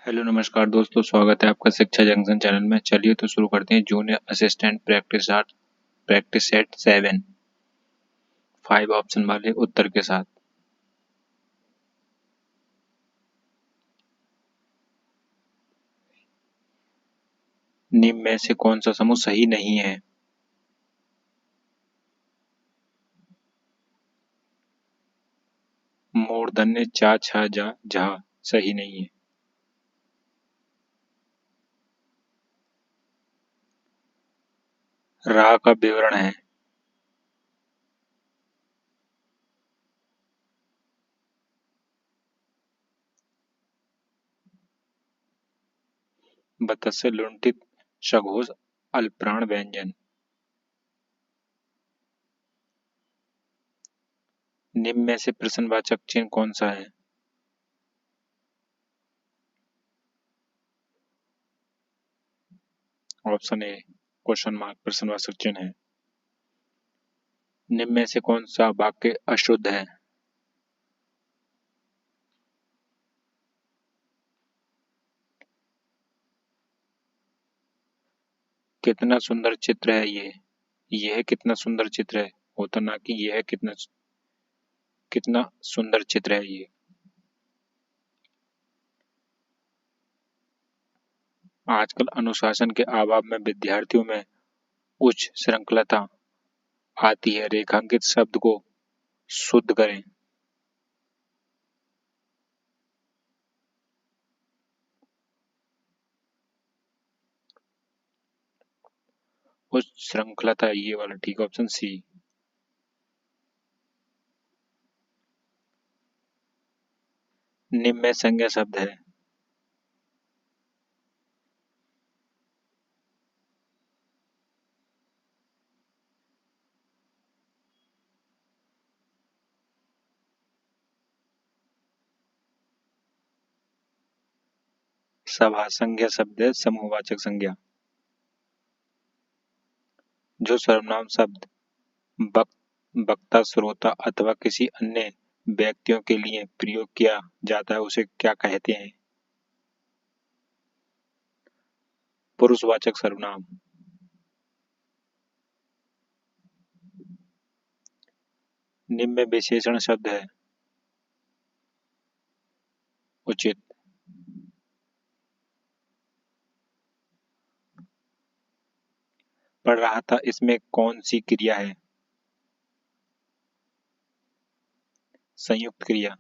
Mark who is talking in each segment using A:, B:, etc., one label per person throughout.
A: Hello नमस्कार दोस्तों, स्वागत है आपका शिक्षा जंक्शन चैनल में। चलिए तो शुरू करते हैं। Junior assistant practice set 7 5 option वाले उत्तर के साथ। निम्न में से कौन सा समूह सही नहीं है? मूर्धन्य चा छा जा झा सही नहीं है। रा का विवरण है। बतस्य लुंठित सघोष अल्पप्राण व्यंजन। निम्न में से प्रश्नवाचक चिन्ह कौन सा है? ऑप्शन ए क्वेश्चन मार्क प्रश्नवाचक चिन्ह है। निम्न में से कौन सा वाक्य अशुद्ध है? कितना सुंदर चित्र है ये। यह कितना सुंदर चित्र है होता, ना कि यह कितना कितना सुंदर चित्र है ये। आजकल अनुशासन के अभाव में विद्यार्थियों में उच्च श्रृंखलता आती है। रेखांकित शब्द को शुद्ध करें। उच्च श्रृंखलता ये वाला ठीक, ऑप्शन सी। निम्न में संज्ञा शब्द है। सभा संज्ञा शब्द है, समूहवाचक संज्ञा। जो सर्वनाम शब्द वक्ता, श्रोता अथवा किसी अन्य व्यक्तियों के लिए प्रयोग किया जाता है उसे क्या कहते हैं? पुरुषवाचक सर्वनाम। निम्न में विशेषण शब्द है। उचित। पढ़ रहा था, इसमें कौन सी क्रिया है? संयुक्त क्रिया।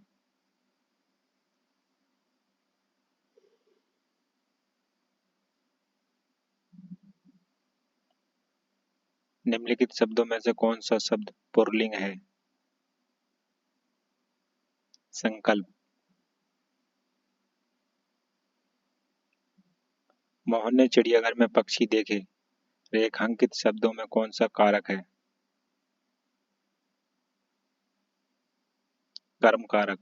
A: निम्नलिखित शब्दों में से कौन सा शब्द पुल्लिंग है? संकल्प। मोहन ने चिड़ियाघर में पक्षी देखे। रेखांकित शब्दों में कौन सा कारक है? कर्म कारक।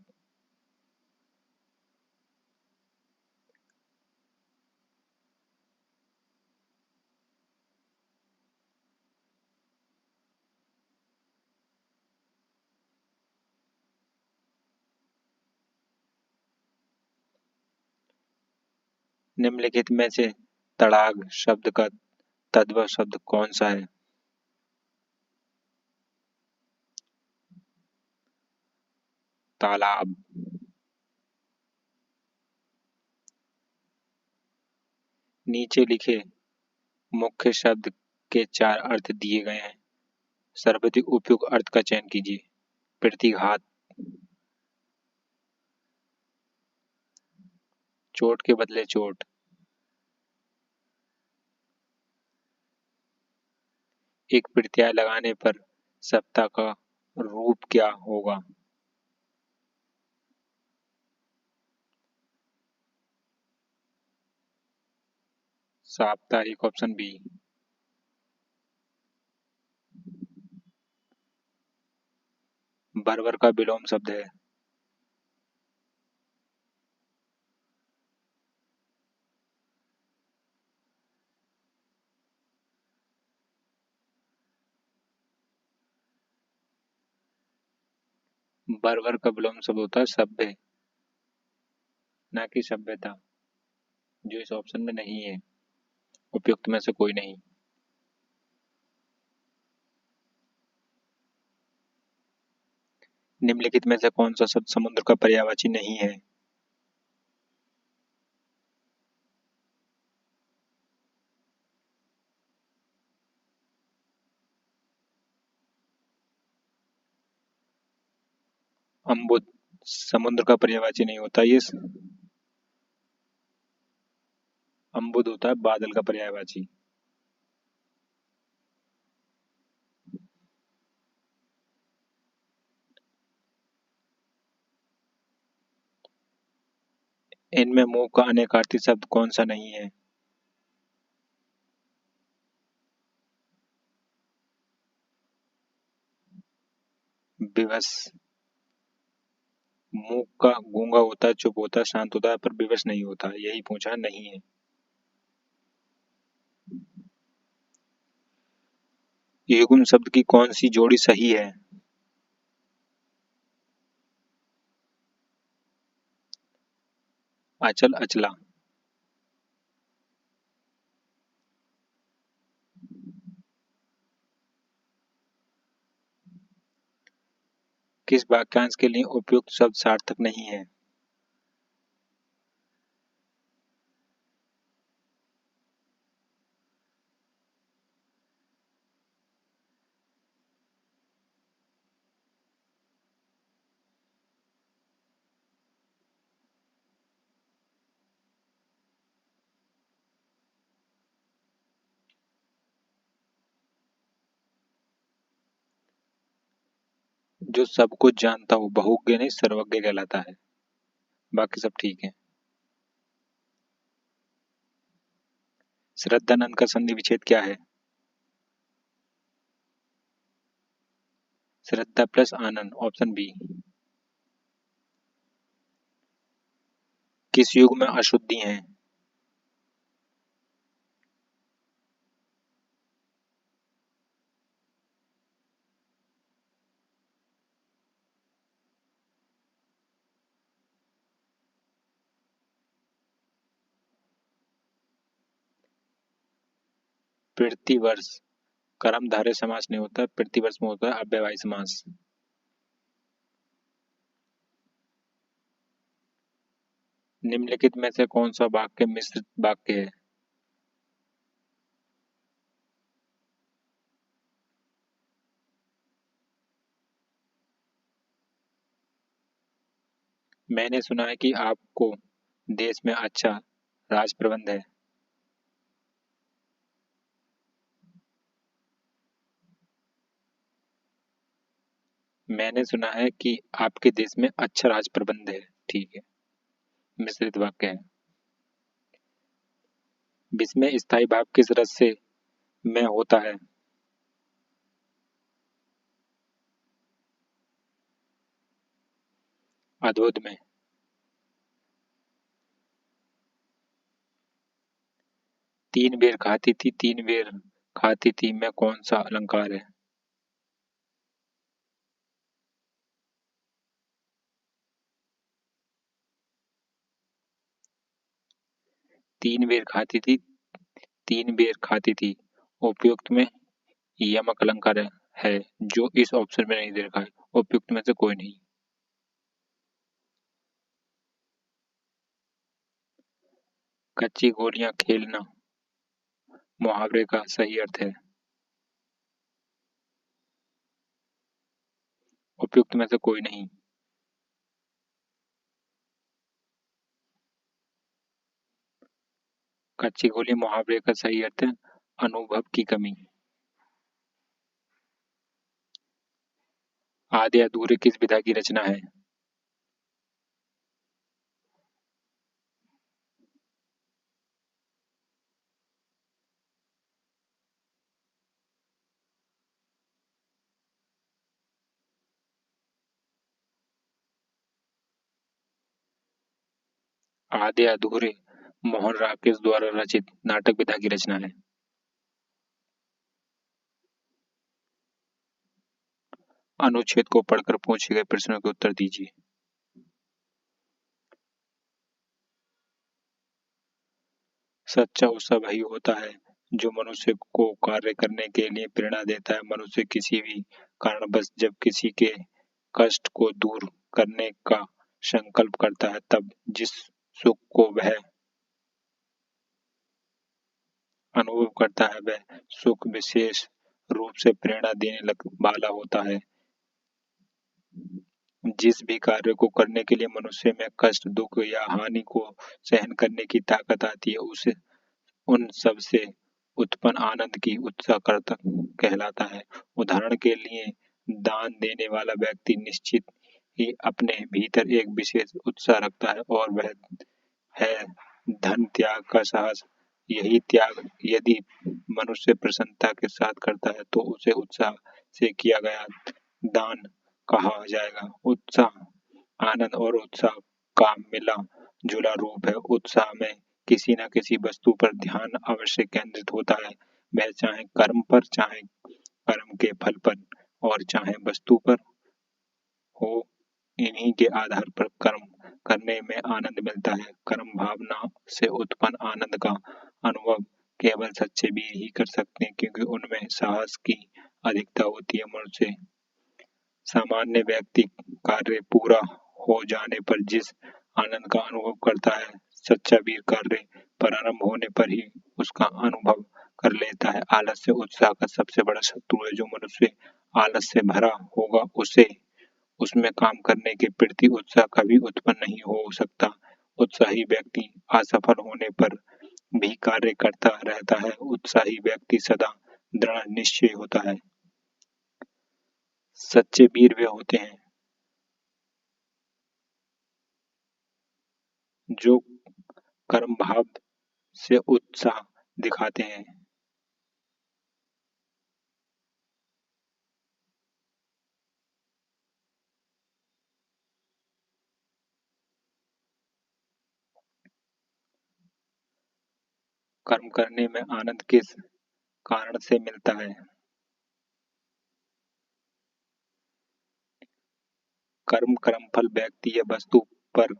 A: निम्नलिखित में से तड़ाग शब्द का तद्भव शब्द कौन सा है? तालाब। नीचे लिखे मुख्य शब्द के 4 अर्थ दिए गए हैं। सर्वाधिक उपयुक्त अर्थ का चयन कीजिए। प्रतिघात। चोट के बदले चोट। एक प्रत्यय लगाने पर सप्ताह का रूप क्या होगा? साप्ताहिक, ऑप्शन बी। बर्बर का विलोम शब्द है। बर्बर का विलोम शब्द होता है सभ्य, ना कि सभ्यता। जो इस ऑप्शन में नहीं है, उपयुक्त में से कोई नहीं। निम्नलिखित में से कौन सा शब्द समुद्र का पर्यायवाची नहीं है? अम्बुद समुद्र का पर्यायवाची नहीं होता, ये अम्बुद होता है बादल का पर्यायवाची। इनमें मुंह का अनेकार्थी शब्द कौन सा नहीं है? विवश। मुंह का गूंगा होता है, चुप होता है, शांत होता है, पर विवश नहीं होता, यही पूछा, नहीं है। युग्म शब्द की कौन सी जोड़ी सही है? अचल अचला। किस वाक्यांश के लिए उपयुक्त शब्द सार्थक नहीं है? जो सब कुछ जानता हो बहुज्ञ नहीं सर्वज्ञ कहलाता है। बाकी सब ठीक है। श्रद्धानंद का संधि विच्छेद क्या है? श्रद्धा प्लस आनंद, ऑप्शन बी। किस युग में अशुद्धि है? प्रतिवर्ष। कर्मधारय समास नहीं होता, प्रतिवर्ष में होता है अव्ययभावी समास। निम्नलिखित में से कौन सा वाक्य मिश्रित वाक्य है? मैंने सुना है कि आपको देश में अच्छा राज प्रबंध है। मैंने सुना है कि आपके देश में अच्छा राज प्रबंध है। ठीक है, मिश्रित वाक्य है। विश्व में स्थायी भाव किस रस से में होता है? अद्भुत में। तीन बेर खाती थी, तीन बेर खाती थी में कौन सा अलंकार है? तीन बेर खाती थी, तीन बेर खाती थी, उपयुक्त में यमक अलंकार है, जो इस ऑप्शन में नहीं दे रखा है, उपयुक्त में से कोई नहीं। कच्ची गोलियां खेलना मुहावरे का सही अर्थ है, उपयुक्त में से कोई नहीं। कच्ची गोली मुहावरे का सही अर्थ है अनुभव की कमी। आधे अधूरे किस विधा की रचना है? आधे अधूरे मोहन राकेश द्वारा रचित नाटक विधा की रचना है। अनुच्छेद को पढ़कर पूछे गए प्रश्नों के उत्तर दीजिए। सच्चा उत्साह वही होता है जो मनुष्य को कार्य करने के लिए प्रेरणा देता है। मनुष्य किसी भी कारणवश जब किसी के कष्ट को दूर करने का संकल्प करता है, तब जिस सुख को वह अनुभव करता है, वह सुख विशेष रूप से प्रेरणा देने वाला होता है। जिस भी कार्य को करने के लिए मनुष्य में कष्ट, दुख या हानि को सहन करने की ताकत आती है, उसे उन सब से उत्पन्न आनंद की उत्साह करता कहलाता है। उदाहरण के लिए दान देने वाला व्यक्ति निश्चित ही अपने भीतर एक विशेष उत्साह रखता है और वह है धन त्याग का साहस। यही त्याग यदि मनुष्य प्रसन्नता के साथ करता है तो उसे उत्साह से किया गया दान कहा जाएगा। उत्साह आनंद और उत्साह का मिला जुला रूप है। उत्साह में किसी न किसी वस्तु पर ध्यान अवश्य केंद्रित होता है, वह चाहे कर्म पर, चाहे कर्म के फल पर और चाहे वस्तु पर हो। इन्हीं के आधार पर कर्म करने में आनंद मिलता है। कर्म भावना से उत्पन्न आनंद का अनुभव केवल सच्चे वीर ही कर सकते हैं, क्योंकि उनमें साहस की अधिकता होती है। मनुष्य सामान्य व्यक्ति कार्य पूरा हो जाने पर जिस आनंद का अनुभव करता है, सच्चा वीर कार्य प्रारंभ होने पर ही उसका अनुभव कर लेता है। आलस्य उत्साह का सबसे बड़ा शत्रु है। जो मनुष्य आलस से भरा होगा, उसे उसमें काम करने के प्रति उत्साह कभी उत्पन्न नहीं हो सकता। उत्साही व्यक्ति असफल होने पर भी कार्य करता रहता है। उत्साही व्यक्ति सदा दृढ़ निश्चय होता है। सच्चे वीर वे होते हैं जो कर्म भाव से उत्साह दिखाते हैं। कर्म करने में आनंद किस कारण से मिलता है? कर्मफल व्यक्ति या वस्तु पर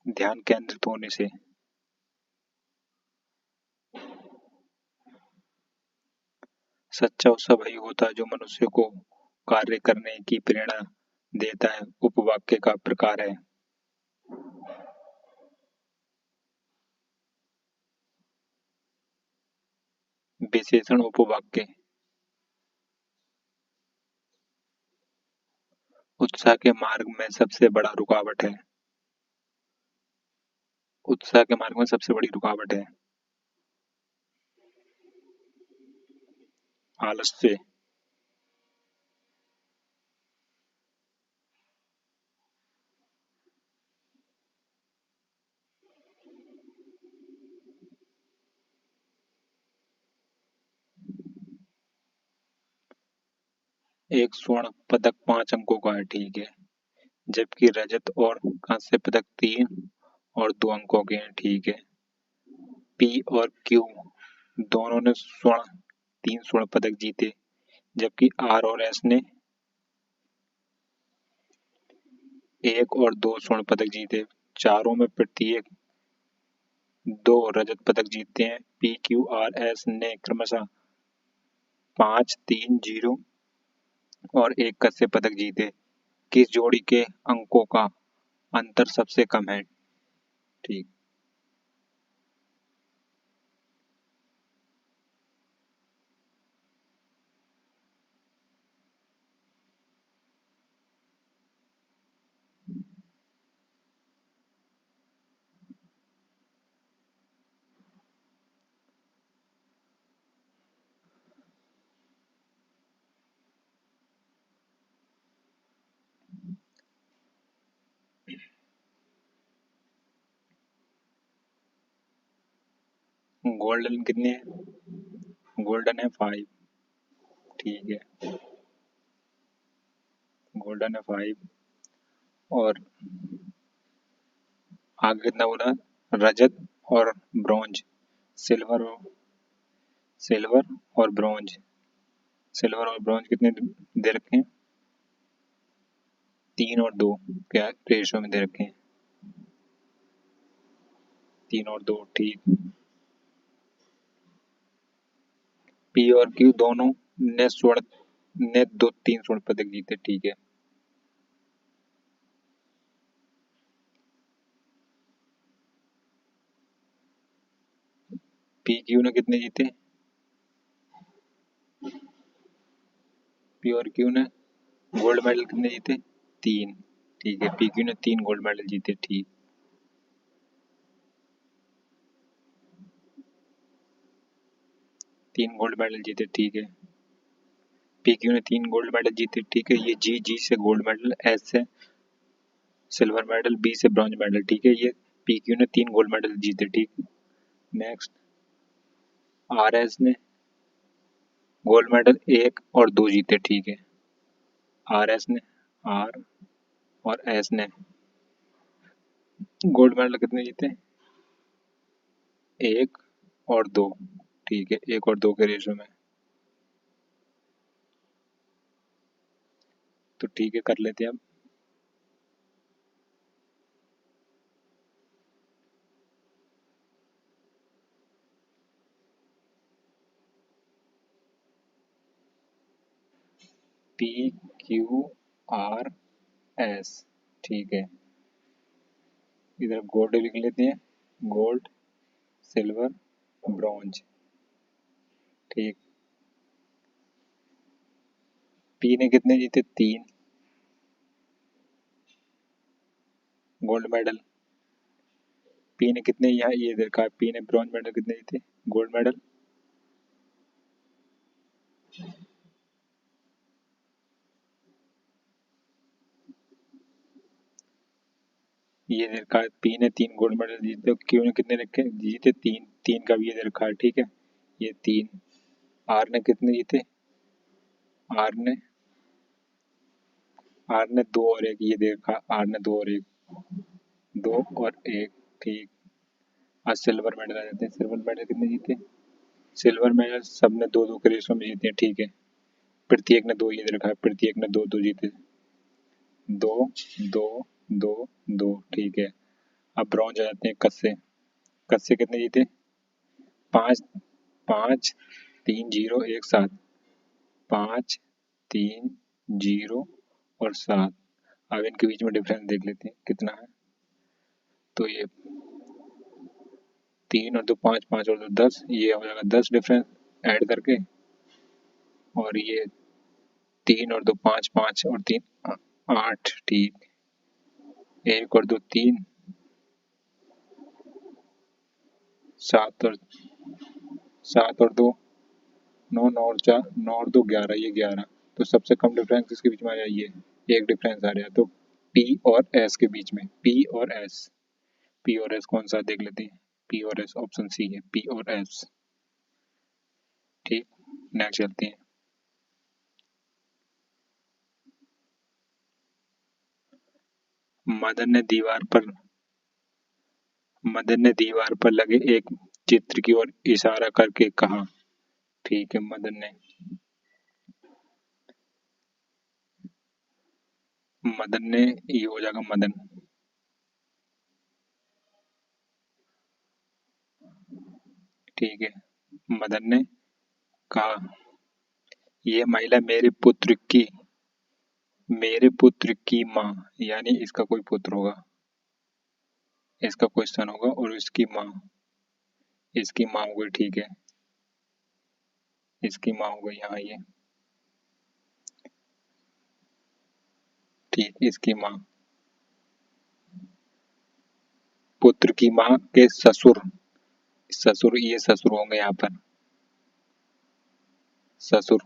A: ध्यान केंद्रित होने से। सच्चा उत्साह वही होता है जो मनुष्य को कार्य करने की प्रेरणा देता है। उपवाक्य का प्रकार है। विशेषण उपवाक्य। उत्साह के मार्ग में सबसे बड़ा रुकावट है। उत्साह के मार्ग में सबसे बड़ी रुकावट है आलस्य। एक स्वर्ण पदक 5 अंकों का है, ठीक है, जबकि रजत और कांस्य पदक 3 और 2 अंकों के हैं, ठीक है। पी और क्यू दोनों ने 3 स्वर्ण पदक जीते, जबकि आर और एस ने 1 और 2 स्वर्ण पदक जीते। चारों में प्रत्येक 2 रजत पदक जीते हैं। पी क्यू आर एस ने क्रमशः 5, 3, 0 और 1 कांस्य पदक जीते। किस जोड़ी के अंकों का अंतर सबसे कम है? ठीक। गोल्डन कितने हैं? गोल्डन है 5, ठीक है। गोल्डन है 5 और आगे कितना बोला? रजत और ब्रॉन्ज। सिल्वर सिल्वर और ब्रॉन्ज। सिल्वर और ब्रॉन्ज कितने दे रखे हैं? 3 और 2 क्या रेशो में दे रखे हैं? 3 और 2 ठीक। पी और क्यू दोनों ने 3 स्वर्ण पदक जीते ठीक है। पी क्यू ने कितने जीते? पी और क्यू ने गोल्ड मेडल कितने जीते? 3 ठीक है। पी क्यू ने 3 गोल्ड मेडल जीते ठीक। तीन गोल्ड मेडल जीते ठीक है। पी क्यू ने 3 गोल्ड मेडल जीते ठीक है। ये जी से गोल्ड मेडल, एस से सिल्वर मेडल, बी से ब्रॉन्ज मेडल ठीक है। ये पी क्यू ने 3 गोल्ड मेडल जीते ठीक। नेक्स्ट आर एस ने गोल्ड मेडल 1 और 2 जीते ठीक है। आर एस ने, आर और एस ने गोल्ड मेडल कितने जीते? 1 और 2 ठीक है। 1 और 2 के रेशो में। तो ठीक है, कर लेते हैं अब। पी क्यू आर एस ठीक है। इधर गोल्ड लिख लेते हैं, गोल्ड सिल्वर ब्रॉन्ज ठीक। पी ने कितने जीते? 3 गोल्ड मेडल। पी ने कितने, यहाँ ये देखा, पी ने ब्रॉन्ज मेडल कितने जीते? Gold medal. ये देखा, पी ने 3 गोल्ड मेडल जीते, क्यू ने कितने रखे जीते? 3 3 का भी ये देखा ठीक है। ये 3। आर ने कितने जीते? आर ने 2 और 1, ये देखा, आर ने 2 और 1, 2 और 1 ठीक। आज सिल्वर मेडल आ जाते हैं। सिल्वर मेडल कितने जीते? सिल्वर मेडल सब ने 2 2 के रेशो में जीते हैं ठीक है। प्रत्येक ने 2, ये रखा है, प्रत्येक ने 2 2 जीते। 2 2 2 2 ठीक है। अब ब्रॉन्ज आ जाते हैं कस्से। कस्से कितने जीते? 5 5 3 0 1 7, 5 3 0 और 7। अब इनके बीच में डिफरेंस देख लेते हैं कितना है। तो ये 3 और 2 5, 5 और 2 10, ये हो जाएगा 10 डिफरेंस ऐड करके। और ये 3 और 2 5, 5 और 3 8 ठीक। 1 और 2 3, 7 और 2 9, 9 और 4 9 और 2 11, ये 11। तो सबसे कम डिफरेंस किसके बीच में आ जाए? ये एक डिफरेंस आ रहा है। तो पी और एस के बीच में, पी और एस। पी और एस कौन सा देख लेते हैं। पी और एस ऑप्शन सी है, पी और एस ठीक। नेक्स्ट चलते हैं। मदन ने दीवार पर लगे एक चित्र की ओर इशारा करके कहा ठीक है। मदन ने, ये हो जाएगा मदन ठीक है। मदन ने कहा, ये महिला मेरे पुत्र की माँ, यानी इसका कोई पुत्र होगा, इसका कोई सन होगा, और इसकी माँ हो गई ठीक है। इसकी माँ हो गई यहाँ ये ठीक। इसकी माँ, पुत्र की माँ के ससुर, ससुर, ये ससुर होंगे यहाँ पर, ससुर।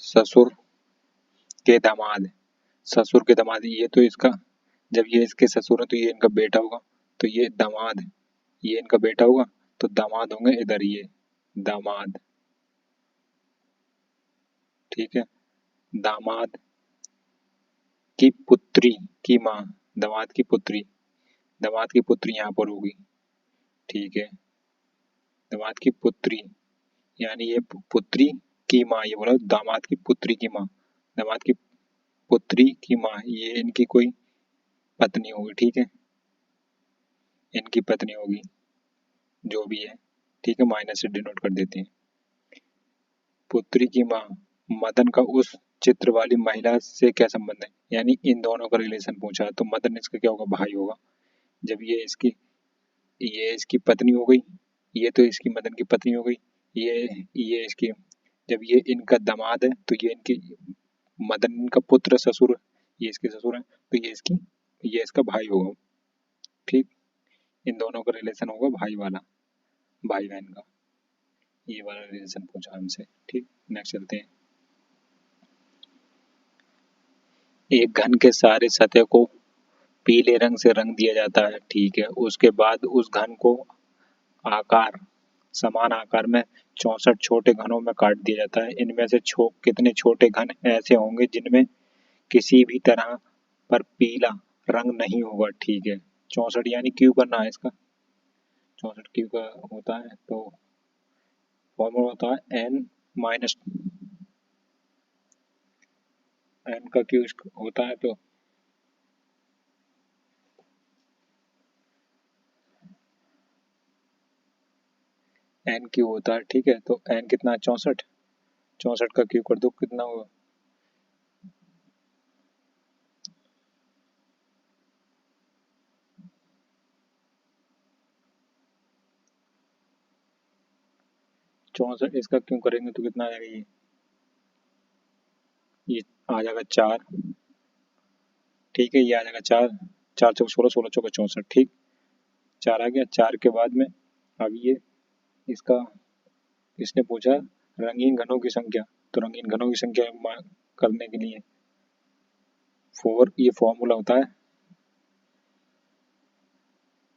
A: ससुर के दामाद, ससुर के दामाद, ये तो इसका, जब ये इसके ससुर है तो ये इनका बेटा होगा। तो ये दामाद, ये इनका बेटा होगा, तो दामाद होंगे इधर ये दामाद ठीक है। दामाद की पुत्री की माँ, दामाद की पुत्री, दामाद की पुत्री यहाँ पर होगी ठीक है। दामाद की पुत्री, यानी ये पुत्री की माँ, ये बोला दामाद की पुत्री की माँ, दामाद की पुत्री की माँ, ये इनकी कोई पत्नी होगी, ठीक है, इनकी पत्नी होगी, जो भी है, ठीक है, माइनस से डिनोट कर देते हैं। पुत्री की माँ मदन का उस चित्र वाली महिला से क्या संबंध है, यानी इन दोनों का रिलेशन पूछा, तो मदन इसका क्या होगा, भाई होगा। जब ये इसकी पत्नी हो गई, ये तो इसकी मदन की पत्नी हो गई, ये इसकी, जब ये इनका दामाद है तो ये इनकी, मदन का पुत्र ससुर, ये इसके ससुर है, तो ये इसका भाई होगा, ठीक। इन दोनों का रिलेशन होगा भाई वाला, भाई बहन का, ये वाला रिलेशन पूछा हमसे, ठीक। नेक्स्ट चलते हैं। एक घन के सारे सतह को पीले रंग से रंग दिया जाता है, ठीक है, उसके बाद उस घन को आकार समान आकार में 64 छोटे घनों में काट दिया जाता है। इनमें से कितने छोटे घन ऐसे होंगे जिनमें किसी भी तरह पर पीला रंग नहीं होगा, ठीक है। 64 यानी क्यू करना है इसका, 64 क्यू का होता है, तो फॉर्मूला होता है n माइनस n का क्यू होता है, तो n क्यू होता है, ठीक है। तो n कितना है, 64, 64 का क्यू कर दो, कितना होगा, 64 इसका क्यों करेंगे तो कितना आ जाएगा, ये आ जाएगा 4, ठीक है, ये आ जाएगा 4, 4 चौक 16, 16 चौक 64, ठीक। 4 आ गया, 4 के बाद में अब ये इसका, इसने पूछा रंगीन घनों की संख्या, तो रंगीन घनों की संख्या करने के लिए 4, ये फॉर्मूला होता है,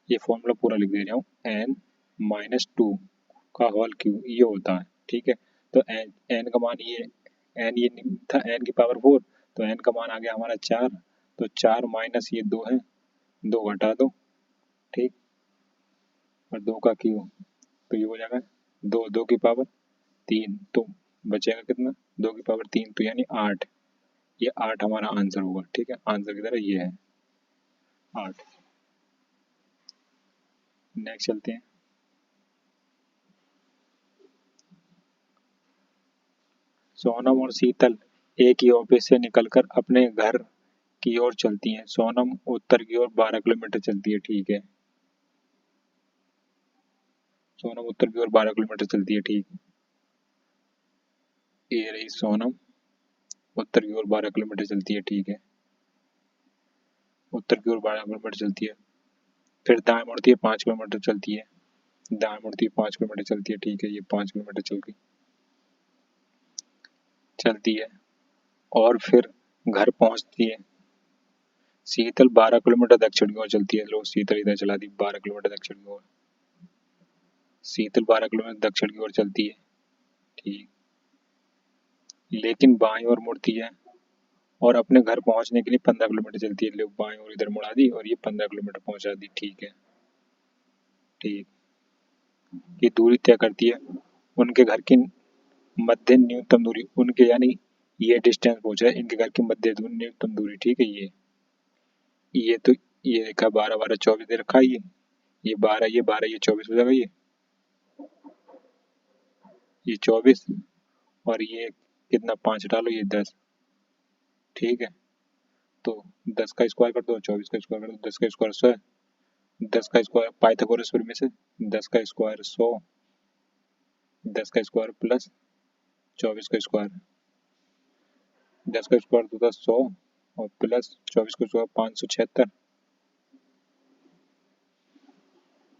A: ये फॉर्मूला पूरा लिख दे रहा हूँ, n माइनस 2 का होल क्यू, ये होता है, ठीक है। तो n का मान ये था n की पावर 4, तो n का मान आ गया हमारा 4, तो 4 माइनस ये 2 है, 2 घटा दो, ठीक, और 2 का क्यू, तो ये हो जाएगा 2, 2 की पावर 3, तो बचेगा कितना, 2 की पावर 3, तो यानी 8, ये 8 हमारा आंसर होगा, ठीक है। आंसर की तरह ये है 8। नेक्स्ट चलते हैं। सोनम और शीतल एक ही ऑफिस से निकलकर अपने घर की ओर चलती हैं। सोनम उत्तर की ओर 12 किलोमीटर चलती है, ठीक है, सोनम उत्तर की ओर 12 किलोमीटर चलती है, ठीक। ये रही सोनम, उत्तर की ओर 12 किलोमीटर चलती है, ठीक है, उत्तर की ओर 12 किलोमीटर चलती है। फिर दाएं मुड़ती है, 5 किलोमीटर चलती है, दाएं मुड़ती है, 5 किलोमीटर चलती है, ठीक है, ये 5 किलोमीटर चलती है और फिर घर पहुंचती है। शीतल 12 किलोमीटर दक्षिण की ओर चलती है, लो शीतल इधर चला दी, 12 किलोमीटर दक्षिण की ओर, शीतल 12 किलोमीटर दक्षिण की ओर चलती है, ठीक, लेकिन बाईं ओर मुड़ती है और अपने घर पहुंचने के लिए 15 किलोमीटर चलती है, लो बाईं ओर इधर मुड़ा दी और ये 15 किलोमीटर पहुंचा दी, ठीक है, ठीक। ये दूरी तय करती है उनके घर की मध्य न्यूनतम दूरी, उनके यानी ये डिस्टेंस पूछा है, इनके घर की मध्य न्यूनतम दूरी, ठीक है। ये तो ये देखा 12 12 24 दे रखा है, ये 12 ये 12 ये 24 हो जाएगा, ये 24 और ये कितना 5 डालो, ये 10, ठीक है। तो 10 का स्क्वायर कर दो, 24 का स्क्वायर कर दो, 10 का स्क्वायर 100 है, 10 का स्क्वायर पाइथागोरस में से 10 का स्क्वायर 100, 10 का स्क्वायर प्लस 24 का स्क्वायर, 10 का स्क्वायर होता है 100 और प्लस 24 का स्क्वायर 576,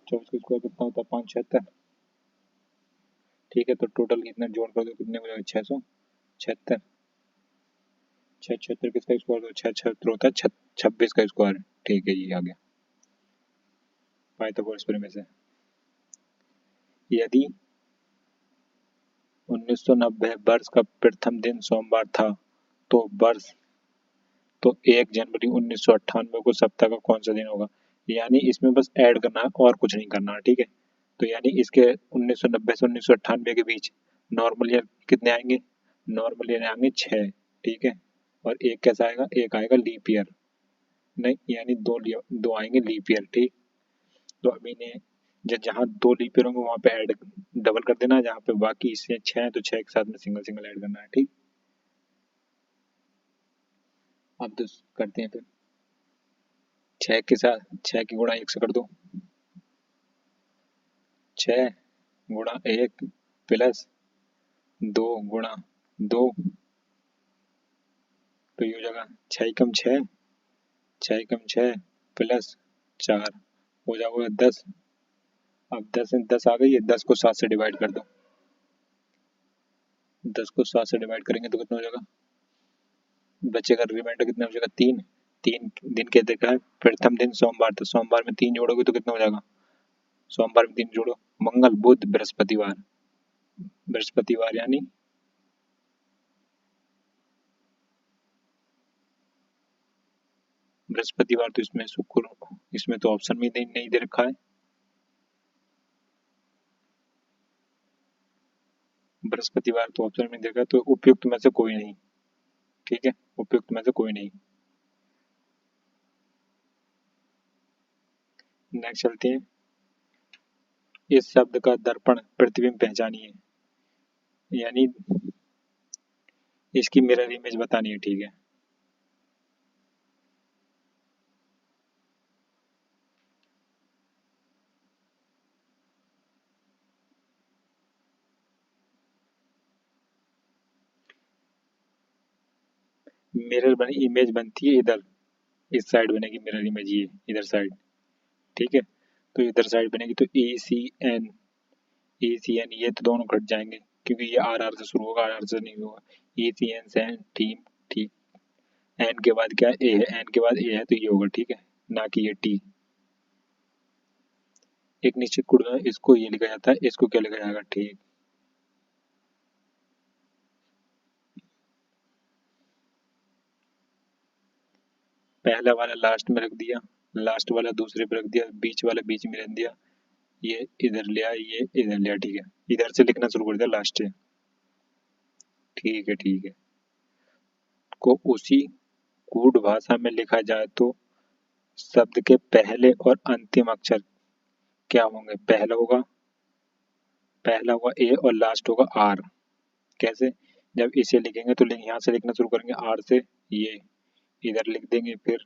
A: 24 का स्क्वायर कितना होता है 576, ठीक है। तो टोटल कितना जोड़ कर दो, कितने हो जाएगा 676, 676 किसका स्क्वायर, तो 676 होता है 26 का स्क्वायर, ठीक है, ये आ गया पाइथागोरस में से। यदि 1990 वर्ष का प्रथम दिन सोमवार था, तो वर्ष तो 1 जनवरी 1998 को सप्ताह का कौन सा दिन होगा, यानी इसमें बस ऐड करना है और कुछ नहीं करना है, ठीक है। तो यानी इसके 1990 से 1998 के बीच नॉर्मल ईयर कितने आएंगे, नॉर्मल ईयर आएंगे 6, ठीक है, और एक कैसा आएगा, एक आएगा लीप ईयर, नहीं यानी दो आएंगे लीप ईयर, ठीक। तो अभी ने जहाँ दो लीप ईयर होंगे वहाँ पे ऐड डबल कर देना, जहाँ पे बाकी इससे 6 है तो 6 के साथ में सिंगल सिंगल ऐड करना है, ठीक। अब तो करते हैं फिर, 6 के साथ 6 की गुणा 1 से कर दो, 6 गुणा 1 प्लस 2 गुणा 2, तो ये हो जाएगा 6 कम 6, 6 कम 6 प्लस 4 हो जाएगा 10। अब 10 से 10 आ गई है, 10 को 7 से डिवाइड कर दो, 10 को 7 से डिवाइड करेंगे तो कितना हो जाएगा, बचेगा रिमाइंडर कितना हो जाएगा, 3। 3 दिन के देखा है, प्रथम दिन सोमवार, तो सोमवार में 3 जोड़ोगे तो कितना हो जाएगा, सोमवार में 3 जोड़ो, मंगल बुध बृहस्पतिवार, बृहस्पतिवार यानी बृहस्पतिवार, तो इसमें शुक्र, इसमें तो ऑप्शन में नहीं दे रखा है, बृहस्पतिवार तो ऑप्शन में देगा, तो उपयुक्त में से कोई नहीं, ठीक है, उपयुक्त में से कोई नहीं। नेक्स्ट चलते हैं, इस शब्द का दर्पण प्रतिबिंब पहचानिए, यानी इसकी मिरर इमेज बतानी है, ठीक है। मिरर बनी इमेज बनती है इधर, इस साइड बनेगी मिरर इमेज, ये इधर साइड, ठीक है। तो इधर साइड बनेगी तो ई सी एन ये तो दोनों कट जाएंगे, क्योंकि ये आर आर से शुरू होगा, आर आर से नहीं होगा, ई सी एन टीम, ठीक। एन के बाद क्या है, ए है, एन के बाद ए है तो ये होगा, ठीक है, ना कि ये टी। एक निश्चित गुण है, इसको ये लिखा जाता है, इसको क्या लिखा जाएगा, ठीक। पहला वाला लास्ट में रख दिया, लास्ट वाला दूसरे पे रख दिया, बीच वाला बीच में रख दिया, ये इधर लिया, ये इधर लिया, ठीक है, इधर से लिखना शुरू कर दिया लास्ट से, ठीक है, ठीक है। को उसी कूट भाषा में लिखा जाए तो शब्द के पहले और अंतिम अक्षर क्या होंगे, पहला होगा ए और लास्ट होगा आर, कैसे, जब इसे लिखेंगे तो यहाँ से लिखना शुरू करेंगे आर से, ये इधर लिख देंगे, फिर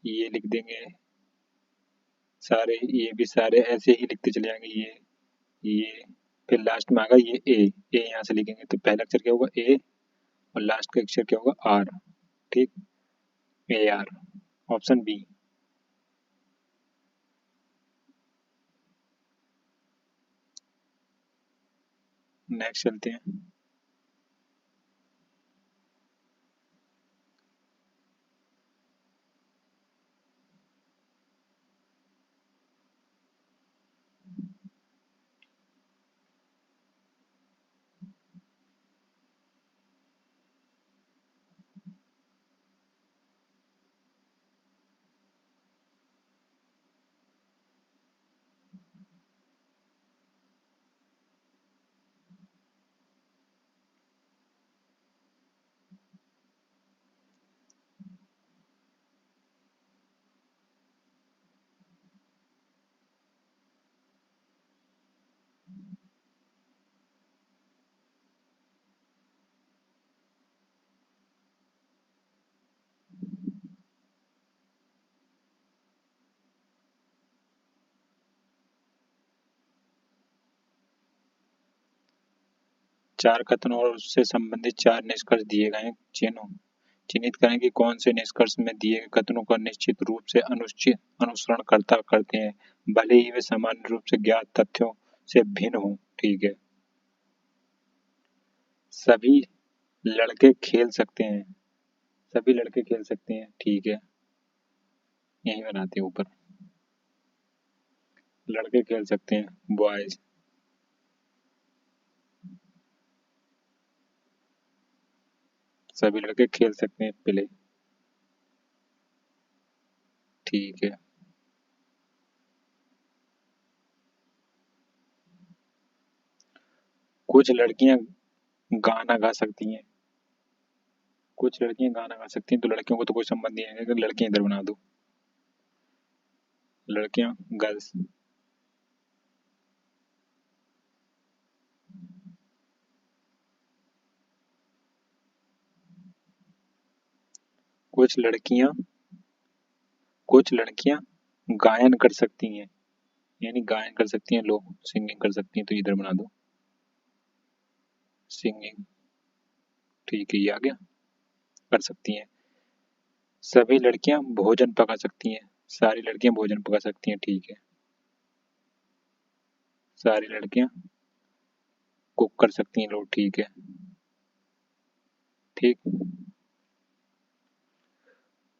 A: ये लिख देंगे, सारे ये भी सारे ऐसे ही लिखते चले जाएंगे, ये फिर लास्ट में आएगा ये ए यहाँ से लिखेंगे तो पहला अक्षर क्या होगा ए और लास्ट का अक्षर क्या होगा आर, ठीक, A R, option B. Next चलते हैं, 4 कथनों और उससे संबंधित 4 निष्कर्ष दिए गए हैं, चिन्हित करें कि कौन से निष्कर्ष में दिए गए कथनों का निश्चित रूप से अनुसरण करते हैं, भले ही वे सामान्य रूप से ज्ञात तथ्यों से भिन्न हों, ठीक है। सभी लड़के खेल सकते हैं, सभी लड़के खेल सकते हैं, ठीक है, यही बनाते हैं ऊपर, लड़के खेल सकते हैं बॉयज, सभी लड़के खेल सकते हैं प्ले, ठीक है। कुछ लड़कियां गाना गा सकती हैं, कुछ लड़कियां गाना गा सकती हैं, तो लड़कियों को तो कोई संबंध नहीं है, अगर लड़कियां इधर बना दो, लड़कियां गर्ल्स। कुछ लड़कियां कुछ लड़कियां गायन कर सकती हैं, यानी गायन कर सकती हैं, लोग सिंगिंग कर सकती हैं, तो इधर बना दो सिंगिंग। ठीक है, ये आ गया, कर सकती हैं। सभी लड़कियां भोजन पका सकती हैं, सारी लड़कियां भोजन पका सकती हैं, ठीक है। सारी लड़कियां कुक कर सकती हैं, लोग, ठीक है। ठीक।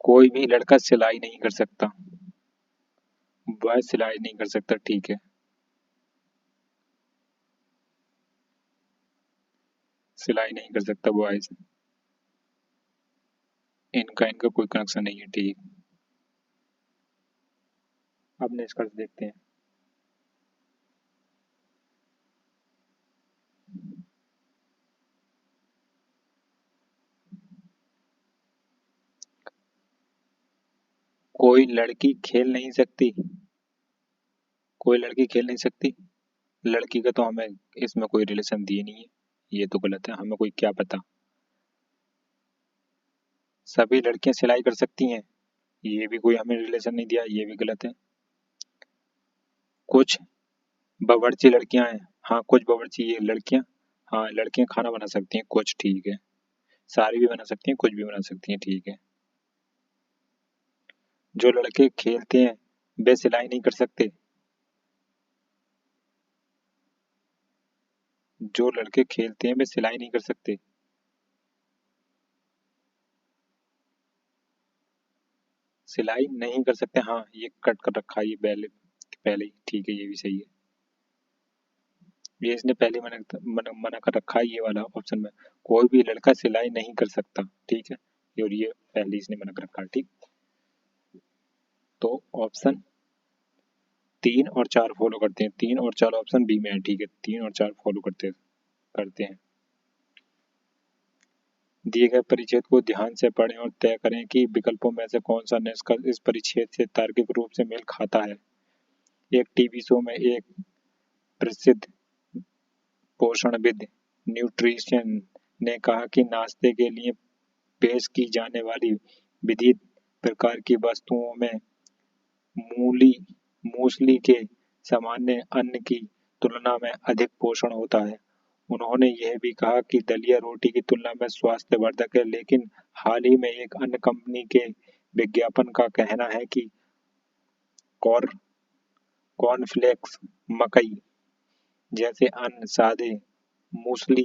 A: कोई भी लड़का सिलाई नहीं कर सकता, बॉय सिलाई नहीं कर सकता, ठीक है। सिलाई नहीं कर सकता बॉयज, इनका इनका कोई कनेक्शन नहीं है, ठीक। अब निष्कर्ष देखते हैं। कोई लड़की खेल नहीं सकती, कोई लड़की खेल नहीं सकती, लड़की का तो हमें इसमें कोई रिलेशन दिए नहीं है, ये तो गलत है, हमें कोई क्या पता। सभी लड़कियां सिलाई कर सकती हैं, ये भी कोई हमें रिलेशन नहीं दिया, ये भी गलत है। कुछ बावर्ची लड़कियां हैं, हाँ कुछ बावर्ची ये लड़कियां, हाँ लड़कियां खाना बना सकती हैं कुछ, ठीक है। सारी भी बना सकती हैं, कुछ भी बना सकती हैं, ठीक है। जो लड़के खेलते हैं वे सिलाई नहीं कर सकते, जो लड़के खेलते हैं वे सिलाई नहीं कर सकते। सिलाई नहीं कर सकते, हाँ ये कट कर रखा है, ये पहले पहले ही, ठीक है, ये भी सही है। ये इसने पहले मना कर रखा है, ये वाला ऑप्शन में, कोई भी लड़का सिलाई नहीं कर सकता, ठीक है। और ये पहले इसने मना कर रखा है, ठीक। तो ऑप्शन 3 और 4 फॉलो करते हैं, 3 और 4 ऑप्शन बी में है, ठीक है, 3 और 4 फॉलो करते हैं। दिए गए परिच्छेद को ध्यान से पढ़ें और तय करें कि विकल्पों में से कौन सा निष्कर्ष इस परिच्छेद से तार्किक रूप से मेल खाता है। एक टीवी शो में एक प्रसिद्ध पोषणविद न्यूट्रिशन ने कहा कि नाश्ते के लिए पेश की जाने वाली विविध प्रकार की वस्तुओं में मूली मूसली के सामान्य अन्न की तुलना में अधिक पोषण होता है। उन्होंने यह भी कहा कि दलिया रोटी की तुलना में स्वास्थ्यवर्धक है, लेकिन हाल ही में एक अन्य कंपनी के विज्ञापन का कहना है कि कॉर कॉर्नफ्लेक्स मकई जैसे अन्न सादे मूसली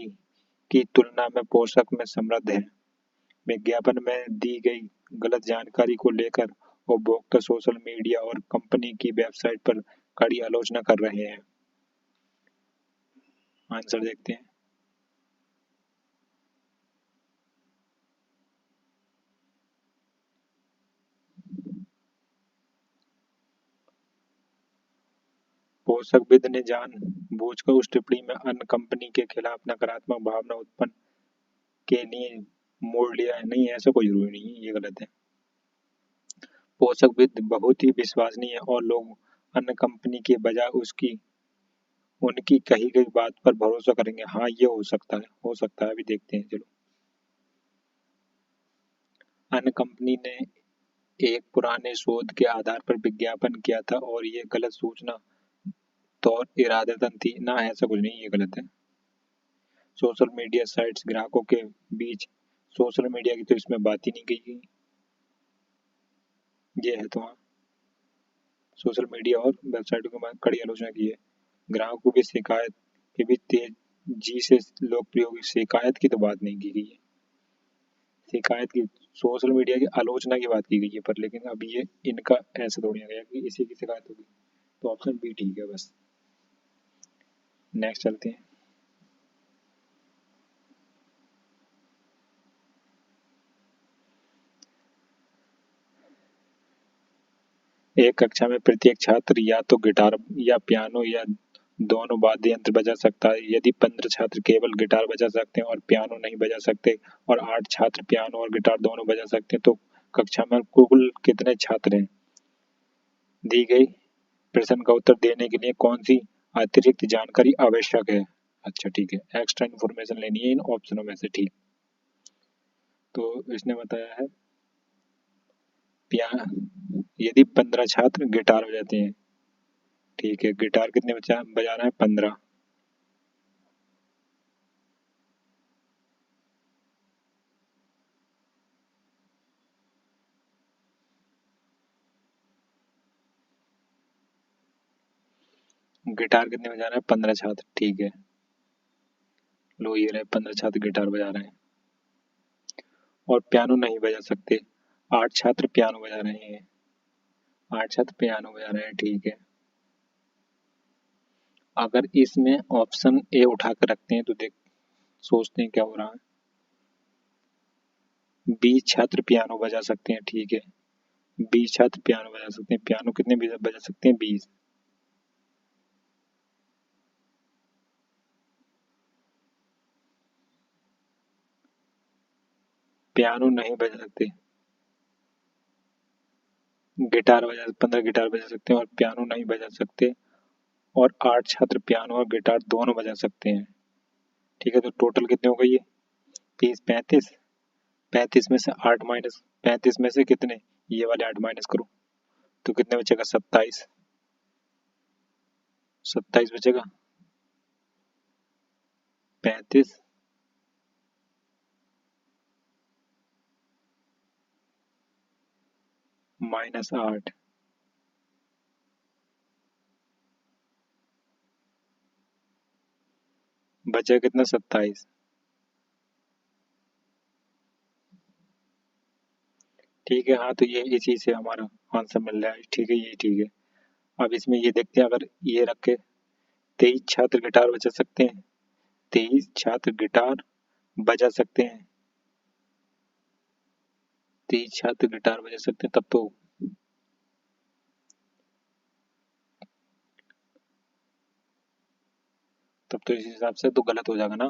A: की तुलना में पोषक में समृद्ध है। विज्ञापन में दी गई गलत जानकारी को लेकर उपभोक्ता सोशल मीडिया और कंपनी की वेबसाइट पर कड़ी आलोचना कर रहे हैं। आंसर देखते हैं। पोषकविद ने जानबूझकर उस टिप्पणी में अन्य कंपनी के खिलाफ नकारात्मक भावना उत्पन्न के लिए मोड़ लिया है, नहीं ऐसा कोई जरूरी नहीं है, ये गलत है। पोषकविद बहुत ही विश्वसनीय है और लोग अन्य कंपनी के बजाय उसकी उनकी कही गई बात पर भरोसा करेंगे, हाँ ये हो सकता है, अभी देखते हैं, चलो। अन्य कंपनी ने एक पुराने शोध के आधार पर विज्ञापन किया था और ये गलत सूचना तौर इरादतन थी, ना ऐसा कुछ नहीं, ये गलत है। सोशल मीडिया साइट्स ग्राहकों के बीच सोशल मीडिया की तो इसमें बात ही नहीं की गई, ये है तो हाँ। सोशल मीडिया और वेबसाइटों की कड़ी आलोचना की है। ग्राहकों की शिकायत के भी तेजी से लोकप्रिय होगी, शिकायत की तो बात नहीं की गई है। शिकायत की, सोशल मीडिया की आलोचना की बात की गई है, पर लेकिन अब ये इनका ऐसा थोड़ी ना गया कि इसी की शिकायत होगी, तो ऑप्शन बी ठीक है बस। नेक्स्ट चलते हैं। एक कक्षा में प्रत्येक छात्र या तो गिटार या पियानो या दोनों वाद्य यंत्र बजा सकता है। यदि 15 छात्र केवल गिटार बजा सकते हैं और पियानो नहीं बजा सकते और 8 छात्र पियानो और गिटार दोनों बजा सकते हैं तो कक्षा में कुल कितने छात्र हैं? दी गई प्रश्न का उत्तर देने के लिए कौन सी अतिरिक्त जानकारी आवश्यक है? अच्छा ठीक है, एक्स्ट्रा इन्फॉर्मेशन लेनी है इन ऑप्शनों में से। ठीक, तो इसने बताया है यदि 15 छात्र गिटार बजाते हैं, ठीक है, गिटार कितने बजा रहे हैं? 15। गिटार कितने बजा रहे हैं? 15 छात्र, ठीक है। लो ये रहे 15 छात्र गिटार बजा रहे हैं और पियानो नहीं बजा सकते, 8 छात्र पियानो बजा रहे हैं, 8 छात्र पियानो बजा रहे हैं, ठीक है। अगर इसमें ऑप्शन ए उठा कर रखते हैं तो देख सोचते हैं क्या हो रहा है। 20 छात्र पियानो बजा सकते हैं, ठीक है, 20 छात्र पियानो बजा सकते हैं। पियानो कितने बजा सकते हैं? 20। पियानो नहीं बजा सकते, गिटार बजा 15 गिटार बजा सकते हैं और पियानो नहीं बजा सकते और 8 छात्र पियानो और गिटार दोनों बजा सकते हैं, ठीक है। तो टोटल कितने हो गए ये? 30, 35। 35 में से 8 माइनस 35 में से कितने? ये वाले 8 माइनस करो तो कितने बचेगा? 27। 27 बचेगा। 35 माइनस 8, बचा कितना? 27। ठीक है, हाँ तो ये इसी से हमारा आंसर मिल रहा है, ठीक है, ये ठीक है। अब इसमें ये देखते हैं, अगर ये रखे 23 छात्र गिटार बजा सकते हैं, 23 छात्र गिटार बजा सकते हैं, 23 छात्र गिटार बजा सकते हैं, तब तो इस हिसाब से तो गलत हो जाएगा ना,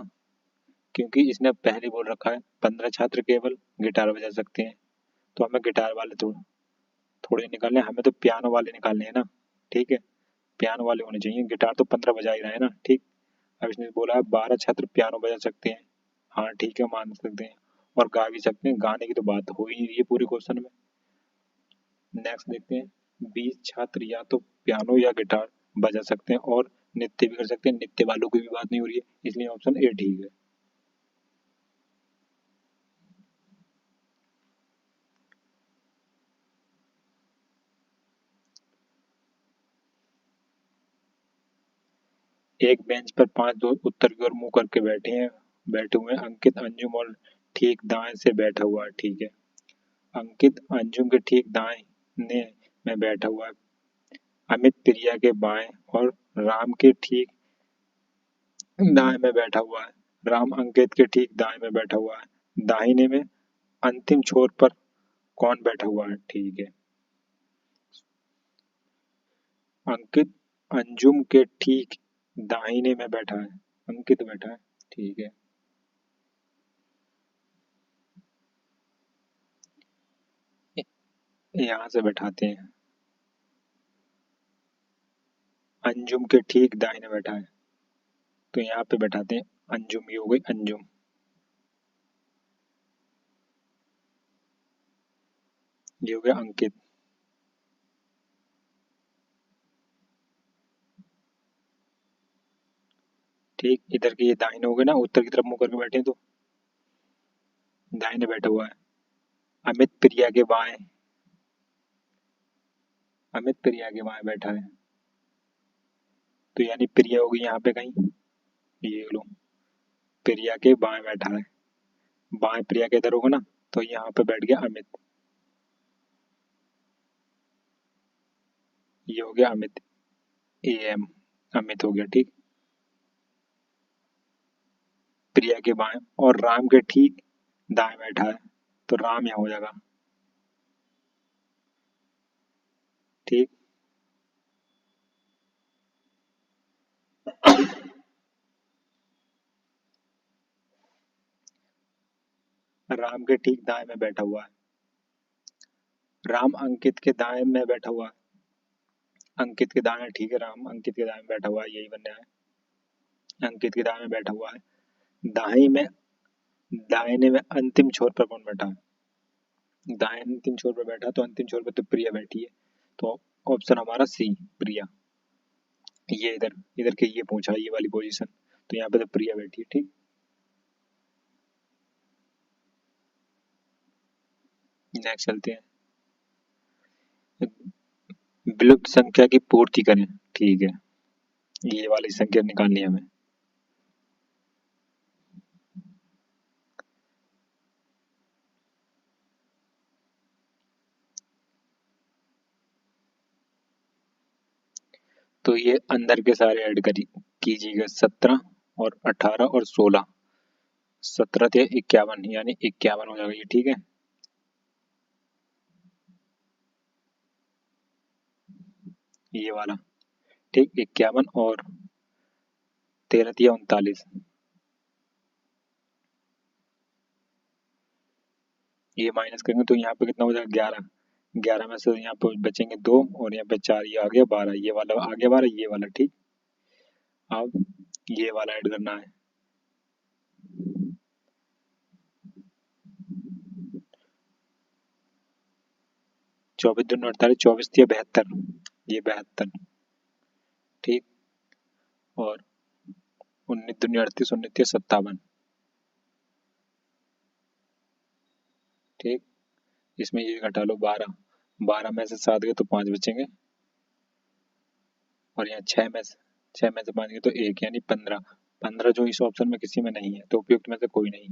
A: क्योंकि इसने पहले बोल रखा है 15 छात्र केवल गिटार बजा सकते हैं, तो हमें गिटार वाले थोड़े निकालने, हमें तो पियानो वाले निकालने हैं ना, ठीक है, पियानो वाले होने चाहिए। गिटार तो 15 बजा ही रहे हैं ना, ठीक। अब इसने बोला है 12 छात्र पियानो बजा सकते हैं, हाँ ठीक है, मान सकते हैं और गा भी सकते हैं, गाने की तो बात हो ही नहीं रही है पूरे क्वेश्चन में। नेक्स्ट देखते हैं, 20 छात्र या तो पियानो या गिटार बजा सकते हैं और नृत्य भी कर सकते हैं, नृत्य वालों की भी बात नहीं हो रही है, इसलिए ऑप्शन ए ठीक है। एक बेंच पर 5 दोस्त उत्तर की ओर मुंह करके बैठे हुए हैं। अंकित अंजुम और ठीक दाएं से बैठा हुआ है, ठीक है। अंकित अंजुम के ठीक दाएं ने में बैठा हुआ है, अमित प्रिया के बाएं और राम के ठीक दाएं में बैठा हुआ है, राम अंकित के ठीक दाएं में बैठा हुआ है, दाहिने में अंतिम छोर पर कौन बैठा हुआ है? ठीक है, अंकित अंजुम के ठीक दाहिने में बैठा है, अंकित बैठा है, ठीक है। यहाँ से बैठाते हैं, अंजुम के ठीक दाहिने बैठा है, तो यहाँ पे बैठाते हैं अंजुम, ये हो गई अंजुम, ये हो गया अंकित, ठीक। इधर के ये दाहिने हो गए ना, उत्तर की तरफ मुंह करके बैठे हैं तो दाहिने बैठा हुआ है। अमित प्रिया के बाएं, अमित प्रिया के बाएं बैठा है, तो यानी प्रिया होगी यहाँ पे कहीं, ये लो, प्रिया के बाएं बैठा है, बाएं प्रिया के इधर होगा ना, तो यहाँ पे बैठ गया अमित, ये हो गया अमित, ए एम, अमित हो गया, ठीक। प्रिया के बाएं और राम के ठीक दाएं बैठा है, तो राम यहाँ हो जाएगा, ठीक। राम के ठीक दाएं में बैठा हुआ है। राम अंकित के दाएं में बैठा हुआ है। अंकित के दाएं, ठीक है, राम अंकित के दाएं में बैठा हुआ है, यही बनना है। अंकित के दाएं में बैठा हुआ है। दाएं में, दाहिने में अंतिम छोर पर कौन बैठा है? दाएं अंतिम छोर पर बैठा, तो अंतिम छोर पर तो प्रिया बैठी है, तो ऑप्शन हमारा सी, प्रिया। ये इधर इधर के ये पूछा, ये वाली पोजीशन, तो यहाँ पे तो प्रिया बैठी है, ठीक। नेक्स्ट चलते हैं। विलुप्त संख्या की पूर्ति करें, ठीक है, ये वाली संख्या निकालनी है हमें। तो ये अंदर के सारे ऐड कीजिएगा, 17 और 18 और 16, 17 थे 51, यानी 51 हो जाएगा ये, ठीक है। ये वाला, ठीक, 51 और 13 दिया 39, ये माइनस करेंगे तो यहाँ पे कितना हो जाएगा, 11। 11 में से यहाँ पे बचेंगे 2 और यहाँ पे 4, ये आ गया 12, ये वाला आ गया 12, ये वाला, ठीक। अब ये वाला ऐड करना है। चौबीस दूनी 48, 24 दिया 72, ये 72, ठीक। और 19 दूनी 38, 19 दिया 57, ठीक। इसमें ये घटा लो 12, 12 में से 7 गए तो 5 बचेंगे, और यहाँ 6 में से 5 गए तो 1, यानी 15। 15 जो इस ऑप्शन में किसी में नहीं है, तो उपयुक्त में से कोई नहीं।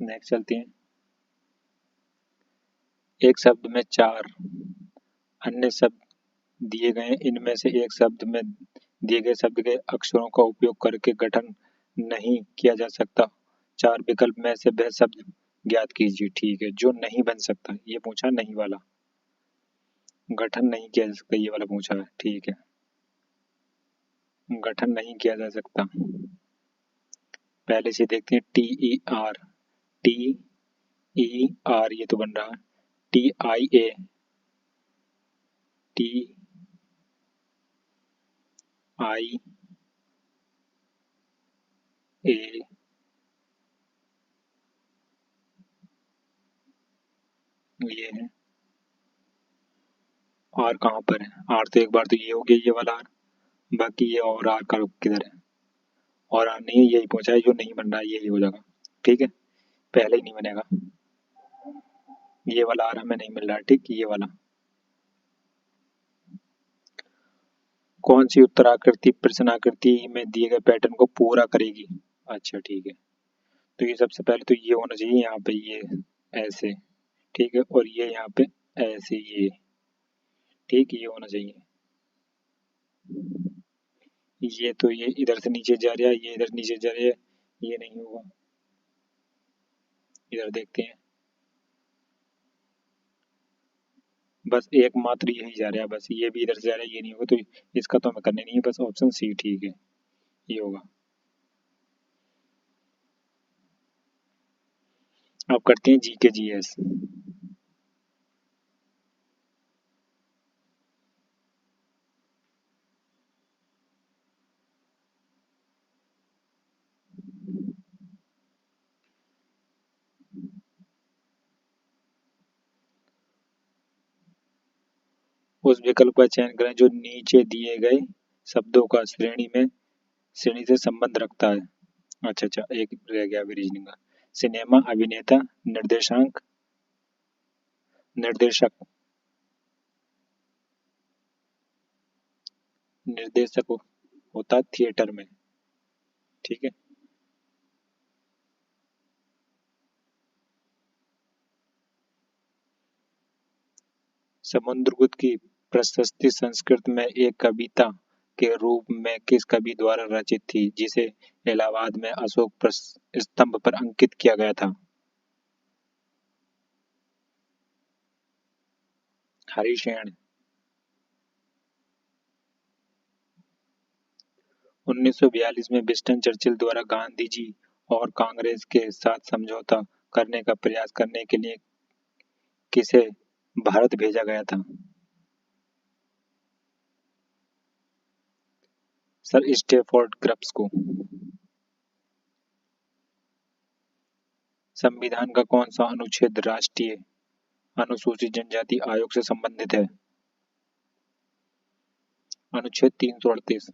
A: नेक्स्ट चलते हैं। एक शब्द में 4 अन्य शब्द दिए गए, इनमें से एक शब्द में दिए गए शब्द के अक्षरों का उपयोग करके गठन नहीं किया जा सकता। 4 विकल्प में से वह शब्द ज्ञात कीजिए, ठीक है। जो नहीं बन सकता, ये पूछा नहीं वाला, गठन नहीं किया जा सकता, ये वाला पूछा है, ठीक है। गठन नहीं किया जा सकता, पहले से देखते हैं। TER, TER, ये तो बन रहा है। TIA, TIA, ये है। आर कहाँ पर है? आर तो एक बार तो ये हो गया, ये वाला आर, बाकी ये और आर का किधर है? और आर नहीं है, यही पूछा है, जो नहीं बन रहा है यही हो जाएगा, ठीक है। पहले ही नहीं बनेगा, ये वाला आर हमें नहीं मिल रहा है, ठीक, ये वाला। कौन सी उत्तराकृति प्रश्नाकृति में दिए गए पैटर्न को पूरा करेगी? अच्छा, ठीक है। तो ये सबसे पहले तो ये होना चाहिए यहाँ पे, ये ऐसे, ठीक है, और ये यहाँ पे ऐसे, ये, ठीक, ये होना चाहिए। ये तो ये इधर से नीचे जा रहा है, ये इधर नीचे जा रहा है, ये नहीं होगा। इधर देखते हैं, बस एकमात्र यही जा रहा है, बस ये भी इधर से जा रहा है, ये नहीं होगा, तो इसका तो हमें करने नहीं है, बस ऑप्शन सी ठीक है, ये होगा। अब करते हैं जी के GS। उस विकल्प का चयन करें जो नीचे दिए गए शब्दों का श्रेणी से संबंध रखता है। अच्छा अच्छा, एक रह गया अभी रीजनिंग का। सिनेमा, अभिनेता, निर्देशांक, निर्देशक, निर्देशक होता है थिएटर में, ठीक है। समुद्रगुप्त की प्रशस्ति संस्कृत में एक कविता के रूप में किस कवि द्वारा रचित थी, जिसे इलाहाबाद में अशोक स्तंभ पर अंकित किया गया था? हरिशेन। 1942 में विंस्टन चर्चिल द्वारा गांधी जी और कांग्रेस के साथ समझौता करने का प्रयास करने के लिए किसे भारत भेजा गया था? सर स्टेफोर्ड क्रिप्स को। संविधान का कौन सा अनुच्छेद राष्ट्रीय अनुसूचित जनजाति आयोग से संबंधित है? अनुच्छेद 338।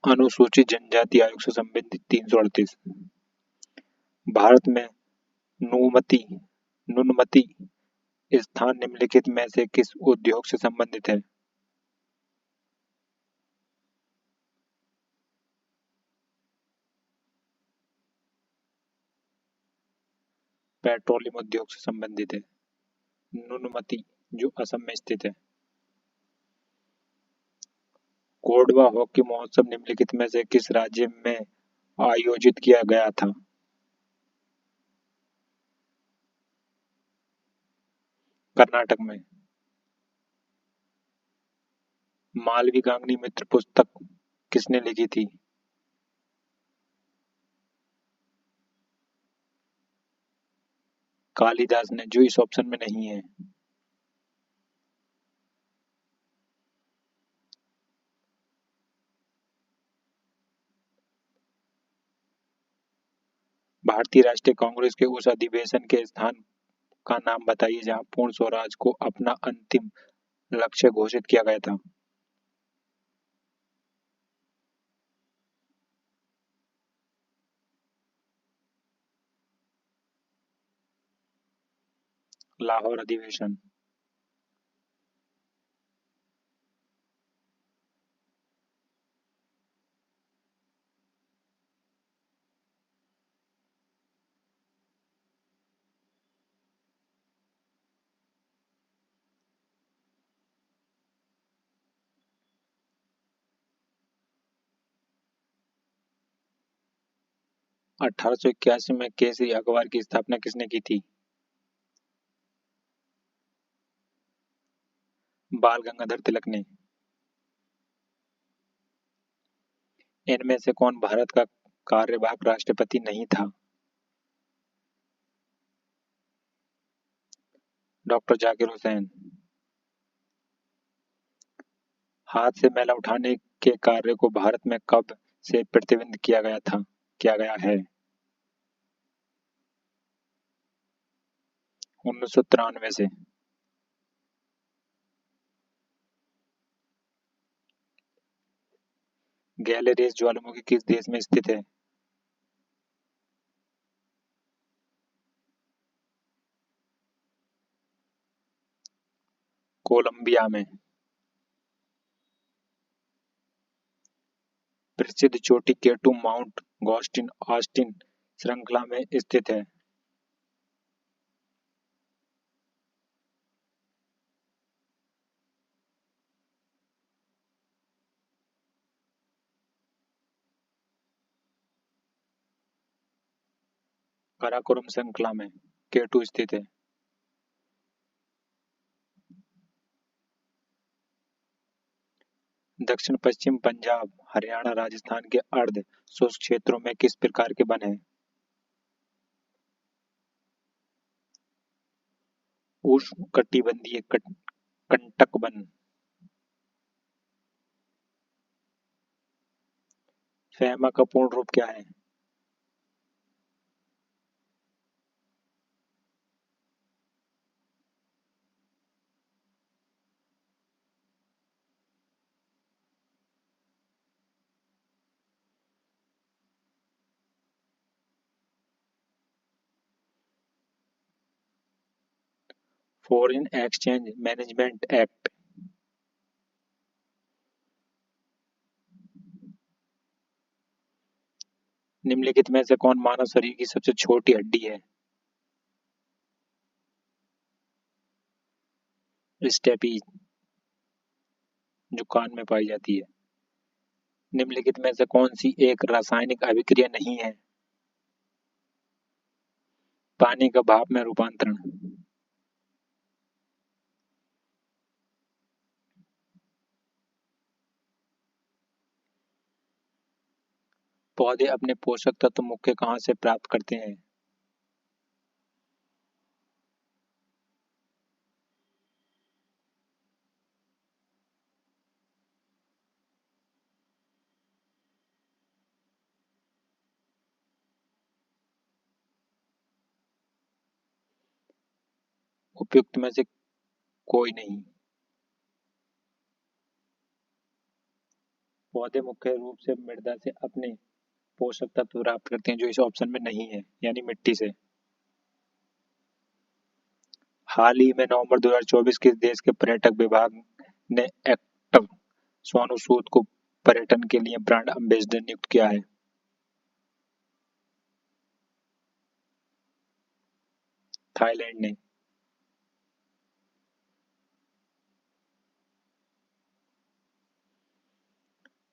A: अनुसूचित जनजाति आयोग से संबंधित 338। भारत में नुनमती स्थान निम्नलिखित में से किस उद्योग से संबंधित है? पेट्रोलियम उद्योग से संबंधित है नुनमती, जो असम में स्थित है। कोडवा हॉकी महोत्सव निम्नलिखित में से किस राज्य में आयोजित किया गया था? कर्नाटक में। मालवी गांगनी मित्र पुस्तक किसने लिखी थी? कालिदास ने, जो इस ऑप्शन में नहीं है। भारतीय राष्ट्रीय कांग्रेस के उस अधिवेशन के स्थान का नाम बताइए जहां पूर्ण स्वराज को अपना अंतिम लक्ष्य घोषित किया गया था। लाहौर अधिवेशन। अठारह सौ इक्यासी में केसरी अखबार की स्थापना किसने की थी? बाल गंगाधर तिलक ने। इनमें से कौन भारत का कार्यवाहक राष्ट्रपति नहीं था? डॉक्टर जाकिर हुसैन। हाथ से मैला उठाने के कार्य को भारत में कब से प्रतिबंध किया गया है? 1993 से। गैलेरियस ज्वालामुखी किस देश में स्थित है? कोलंबिया में। प्रसिद्ध चोटी केटू माउंट गॉस्टिन ऑस्टिन श्रृंखला में स्थित है। काराकोरम श्रृंखला में केटू स्थित है। दक्षिण पश्चिम पंजाब, हरियाणा, राजस्थान के अर्ध शुष्क क्षेत्रों में किस प्रकार के वन हैं? उष्णकटिबंधीय कंटक वन। फेमा का पूर्ण रूप क्या है? Foreign exchange management act. निम्नलिखित में से कौन मानव शरीर की सबसे छोटी हड्डी है? स्टेपीज, जो कान में पाई जाती है। निम्नलिखित में से कौन सी एक रासायनिक अभिक्रिया नहीं है? पानी का भाप में रूपांतरण। पौधे अपने पोषक तत्व मुख्य कहाँ से प्राप्त करते हैं? उपयुक्त में से कोई नहीं। पौधे मुख्य रूप से मृदा से अपने पोषक तत्व प्राप्त करते हैं, जो इस ऑप्शन में नहीं है, यानी मिट्टी से। हाल ही में नवंबर 2024 किस देश के पर्यटक विभाग ने एक्टर सोनू सूद को पर्यटन के लिए ब्रांड एम्बेसडर नियुक्त किया है? थाईलैंड ने।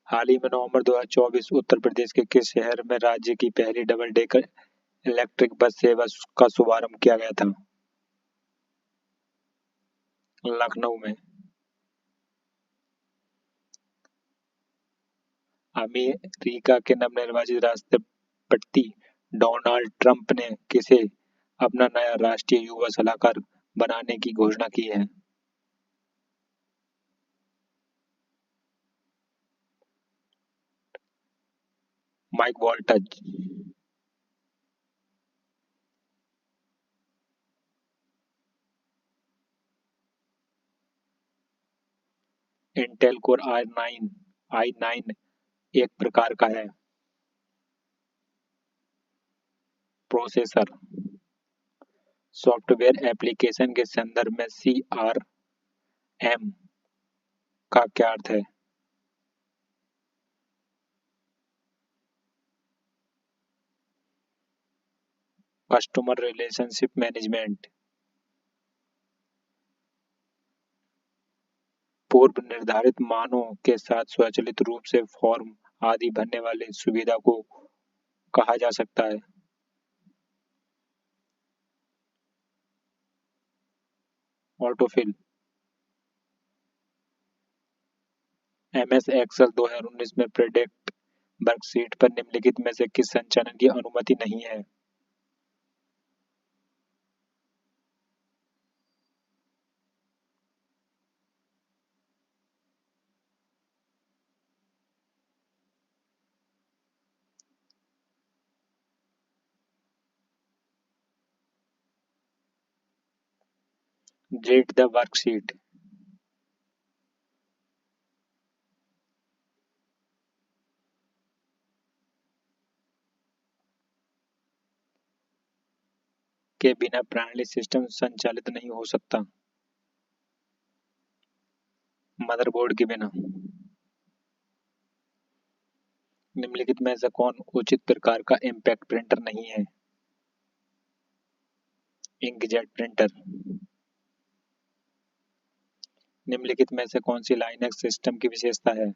A: हाल ही में नवंबर 2024 उत्तर प्रदेश के किस शहर में राज्य की पहली डबल डेकर इलेक्ट्रिक बस सेवा का शुभारंभ किया गया था? लखनऊ में। अमेरिका के नवनिर्वाचित राष्ट्रपति डोनाल्ड ट्रंप ने किसे अपना नया राष्ट्रीय युवा सलाहकार बनाने की घोषणा की है? Mike Waltz. Intel Core i nine एक प्रकार का है प्रोसेसर। सॉफ्टवेयर एप्लीकेशन के संदर्भ में सीआरएम का क्या अर्थ है? Customer relationship management. पूर्व निर्धारित मानों के साथ स्वचालित रूप से फॉर्म आदि भरने वाली सुविधा को कहा जा सकता है? ऑटोफिल। एमएस एक्सेल 2019 में प्रेडिक्ट वर्कशीट पर निम्नलिखित में से किस संचालन की अनुमति नहीं है? Jet the worksheet. के बिना प्रणाली सिस्टम संचालित नहीं हो सकता। मदरबोर्ड के बिना। निम्नलिखित में से कौन उचित प्रकार का इम्पैक्ट प्रिंटर नहीं है? Inkjet printer. निम्नलिखित में से कौन सी लाइनक्स सिस्टम की विशेषता है?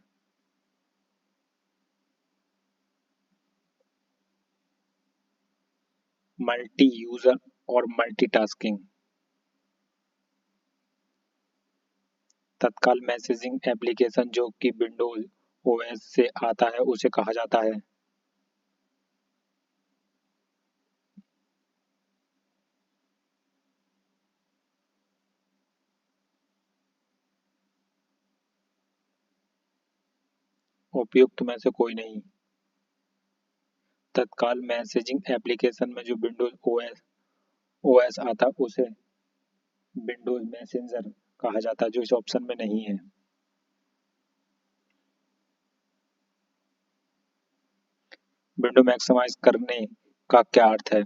A: मल्टी यूजर और मल्टीटास्किंग। तत्काल मैसेजिंग एप्लीकेशन जो कि विंडोज ओएस से आता है उसे कहा जाता है? उपयुक्त में से कोई नहीं। तत्काल मैसेजिंग एप्लीकेशन में जो विंडोज ओएस आता उसे विंडोज मैसेंजर कहा जाता है, जो इस ऑप्शन में नहीं है। विंडो मैक्सिमाइज करने का क्या अर्थ है?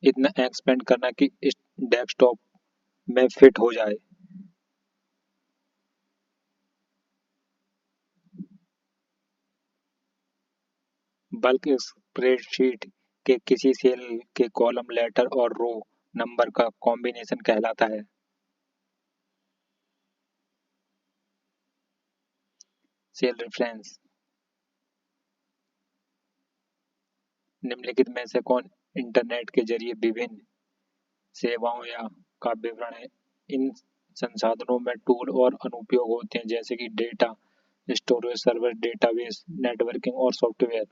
A: इतना एक्सपेंड करना कि इस डेस्कटॉप में फिट हो जाए। बल्क स्प्रेडशीट के किसी सेल के कॉलम लेटर और रो नंबर का कॉम्बिनेशन कहलाता है? Cell reference. निम्नलिखित में से कौन इंटरनेट के जरिए विभिन्न सेवाओं या का विवरण है? इन संसाधनों में टूल और अनुप्रयोग होते हैं जैसे कि data storage, server, database, networking और सॉफ्टवेयर।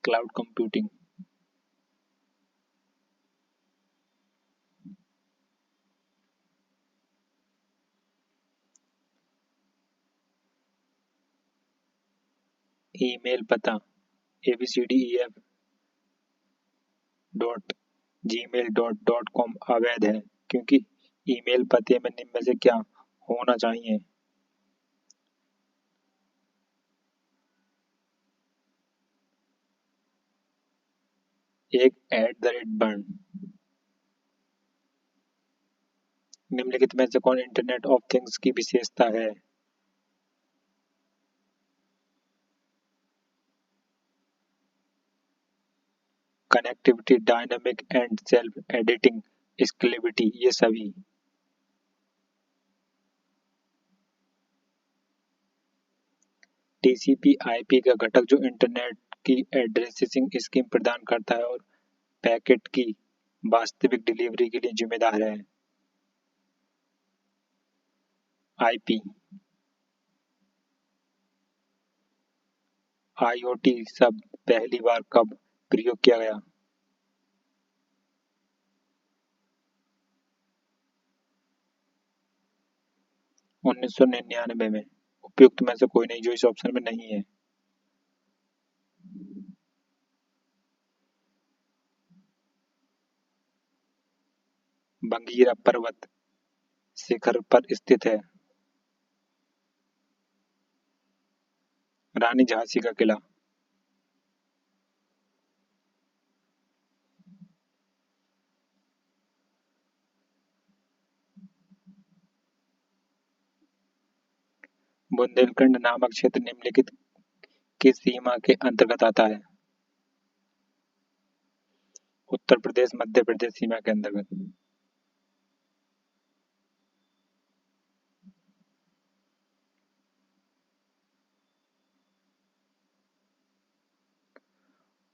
A: Cloud computing. ईमेल पता abcdef.gmail.com अवैध है क्योंकि ईमेल पते में निम्न में से क्या होना चाहिए? एक @बर्न। निम्नलिखित में से कौन इंटरनेट ऑफ थिंग्स की विशेषता है? Connectivity, dynamic and self editing, scalability, ये सभी। टीसीपी आईपी का घटक जो इंटरनेट की एड्रेसिंग स्कीम प्रदान करता है और पैकेट की वास्तविक डिलीवरी के लिए जिम्मेदार है। आईपी। आईओटी शब्द पहली बार कब प्रयोग किया गया? 1999 में। उपयुक्त में से कोई नहीं जो इस ऑप्शन में नहीं है। बंगीरा पर्वत शिखर पर स्थित है। रानी झांसी का किला। बुंदेलखंड नामक क्षेत्र निम्नलिखित किस सीमा के अंतर्गत आता है? उत्तर प्रदेश मध्य प्रदेश सीमा के अंतर्गत।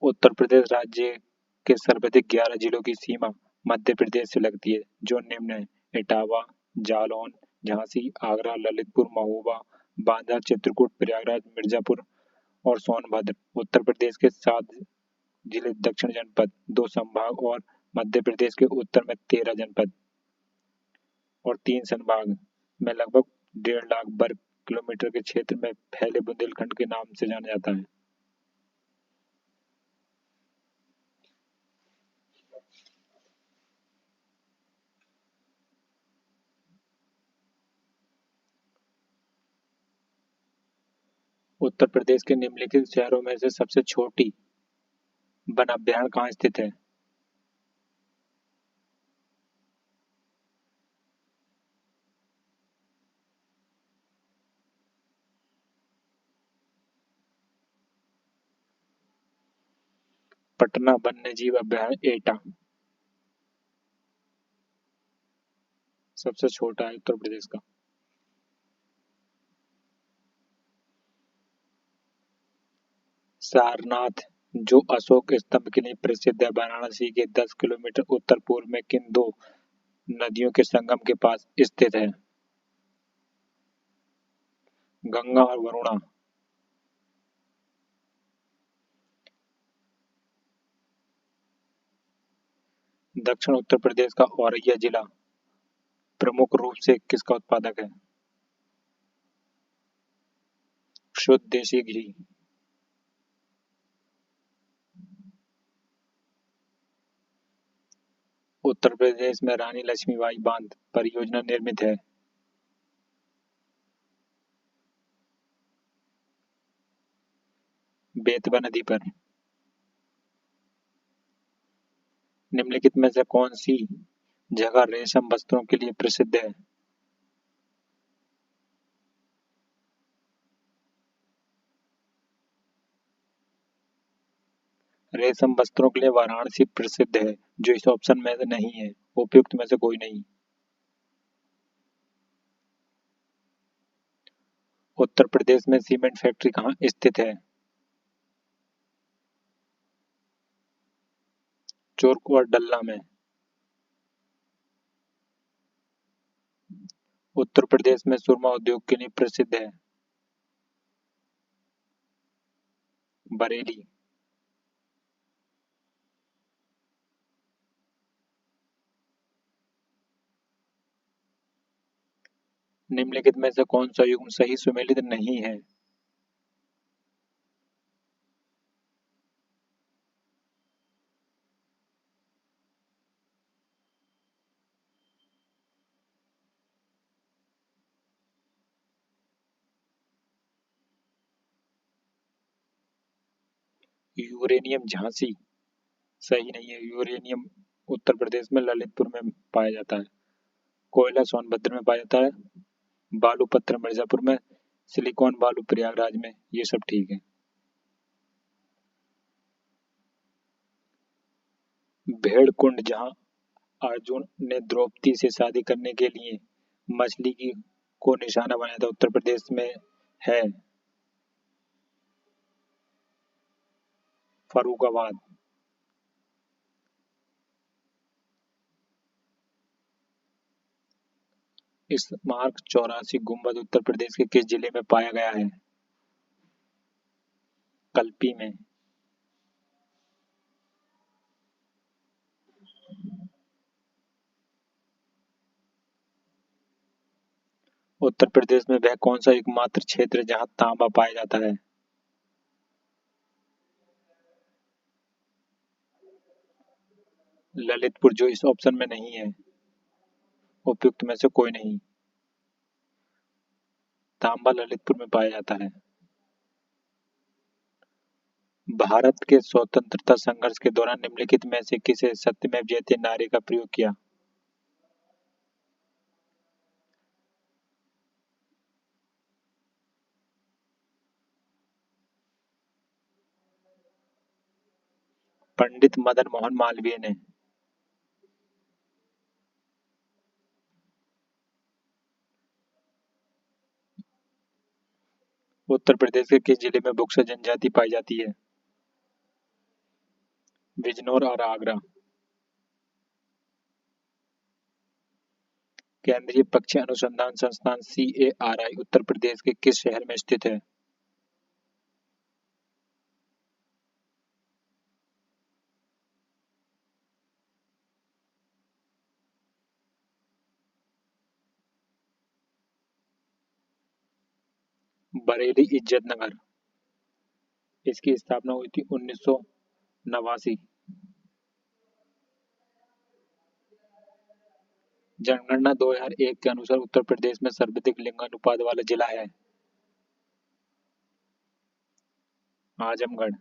A: उत्तर प्रदेश राज्य के सर्वाधिक 11 जिलों की सीमा मध्य प्रदेश से लगती है जो निम्न है: इटावा, जालौन, झांसी, आगरा, ललितपुर, महोबा, बांदा, चित्रकूट, प्रयागराज, मिर्जापुर और सोनभद्र। उत्तर प्रदेश के 7 जिले, दक्षिण जनपद, 2 संभाग और मध्य प्रदेश के उत्तर में 13 जनपद और 3 संभाग में लगभग 1.5 लाख वर्ग किलोमीटर के क्षेत्र में फैले बुंदेलखंड के नाम से जाना जाता है। उत्तर प्रदेश के निम्नलिखित शहरों में से सबसे छोटी वन अभ्यारण्य कहाँ स्थित है? पटना वन्यजीव अभ्यारण्य एटा सबसे छोटा है उत्तर प्रदेश का। सारनाथ जो अशोक स्तंभ के लिए प्रसिद्ध है वाराणसी के 10 किलोमीटर उत्तर पूर्व में किन दो नदियों के संगम के पास स्थित है? गंगा और वरुणा। दक्षिण उत्तर प्रदेश का औरैया जिला प्रमुख रूप से किसका उत्पादक है? शुद्ध देसी घी। उत्तर प्रदेश में रानी लक्ष्मीबाई बांध परियोजना निर्मित है। बेतवा नदी पर। निम्नलिखित में से कौन सी जगह रेशम वस्त्रों के लिए प्रसिद्ध है? रेशम वस्त्रों के लिए वाराणसी प्रसिद्ध है जो इस ऑप्शन में से नहीं है। उपयुक्त में से कोई नहीं। उत्तर प्रदेश में सीमेंट फैक्ट्री कहाँ स्थित है? चोरको और डल्ला में। उत्तर प्रदेश में सुरमा उद्योग के लिए प्रसिद्ध है? बरेली। निम्नलिखित में से कौन सा युग्म सही सुमेलित नहीं है? यूरेनियम झांसी सही नहीं है। यूरेनियम उत्तर प्रदेश में ललितपुर में पाया जाता है। कोयला सोनभद्र में पाया जाता है। बालू पत्थर मिर्जापुर में। सिलिकॉन बालू प्रयागराज में। ये सब ठीक है। भेड़ कुंड जहाँ अर्जुन ने द्रौपदी से शादी करने के लिए मछली की को निशाना बनाया था, उत्तर प्रदेश में है? फर्रुखाबाद। स्मारक 84 गुंबद उत्तर प्रदेश के किस जिले में पाया गया है? कल्पी में। उत्तर प्रदेश में वह कौन सा एकमात्र क्षेत्र है जहाँ तांबा पाया जाता है? ललितपुर, जो इस ऑप्शन में नहीं है। उपयुक्त में से कोई नहीं। तांबा ललितपुर में पाया जाता है। भारत के स्वतंत्रता संघर्ष के दौरान निम्नलिखित में से किसे सत्यमेव जयते नारे का प्रयोग किया? पंडित मदन मोहन मालवीय ने। उत्तर प्रदेश के किस जिले में बुक्सर जनजाति पाई जाती है? बिजनौर और आगरा। केंद्रीय पक्षी अनुसंधान संस्थान CARI उत्तर प्रदेश के किस शहर में स्थित है? बरेली इज्जतनगर। इसकी स्थापना हुई थी 1989। जनगणना 2001 के अनुसार उत्तर प्रदेश में सर्वाधिक लिंगानुपात वाला जिला है? आजमगढ़।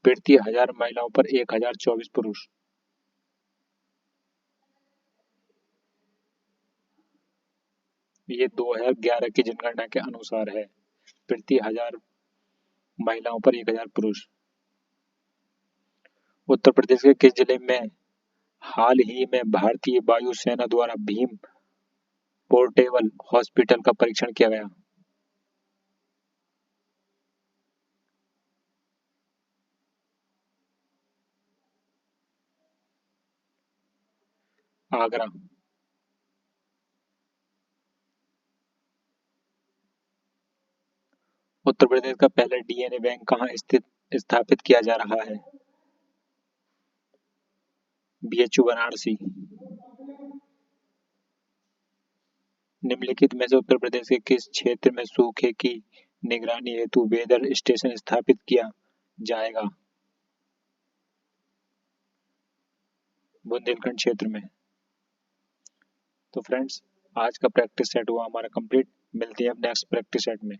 A: प्रति 1000 महिलाओं पर 1024 पुरुष। ये 2011 की जनगणना के अनुसार है। प्रति 1000 महिलाओं पर 1000 पुरुष। उत्तर प्रदेश के किस जिले में हाल ही में भारतीय वायुसेना द्वारा भीम पोर्टेबल हॉस्पिटल का परीक्षण किया गया? आगरा। उत्तर प्रदेश का पहला DNA बैंक कहाँ स्थित स्थापित किया जा रहा है? BHU वाराणसी। निम्नलिखित में से उत्तर प्रदेश के किस क्षेत्र में सूखे की निगरानी हेतु वेदर स्टेशन स्थापित किया जाएगा? बुंदेलखंड क्षेत्र में। तो फ्रेंड्स, आज का प्रैक्टिस सेट हुआ हमारा कंप्लीट। मिलते हैं अब नेक्स्ट प्रैक्टिस सेट में।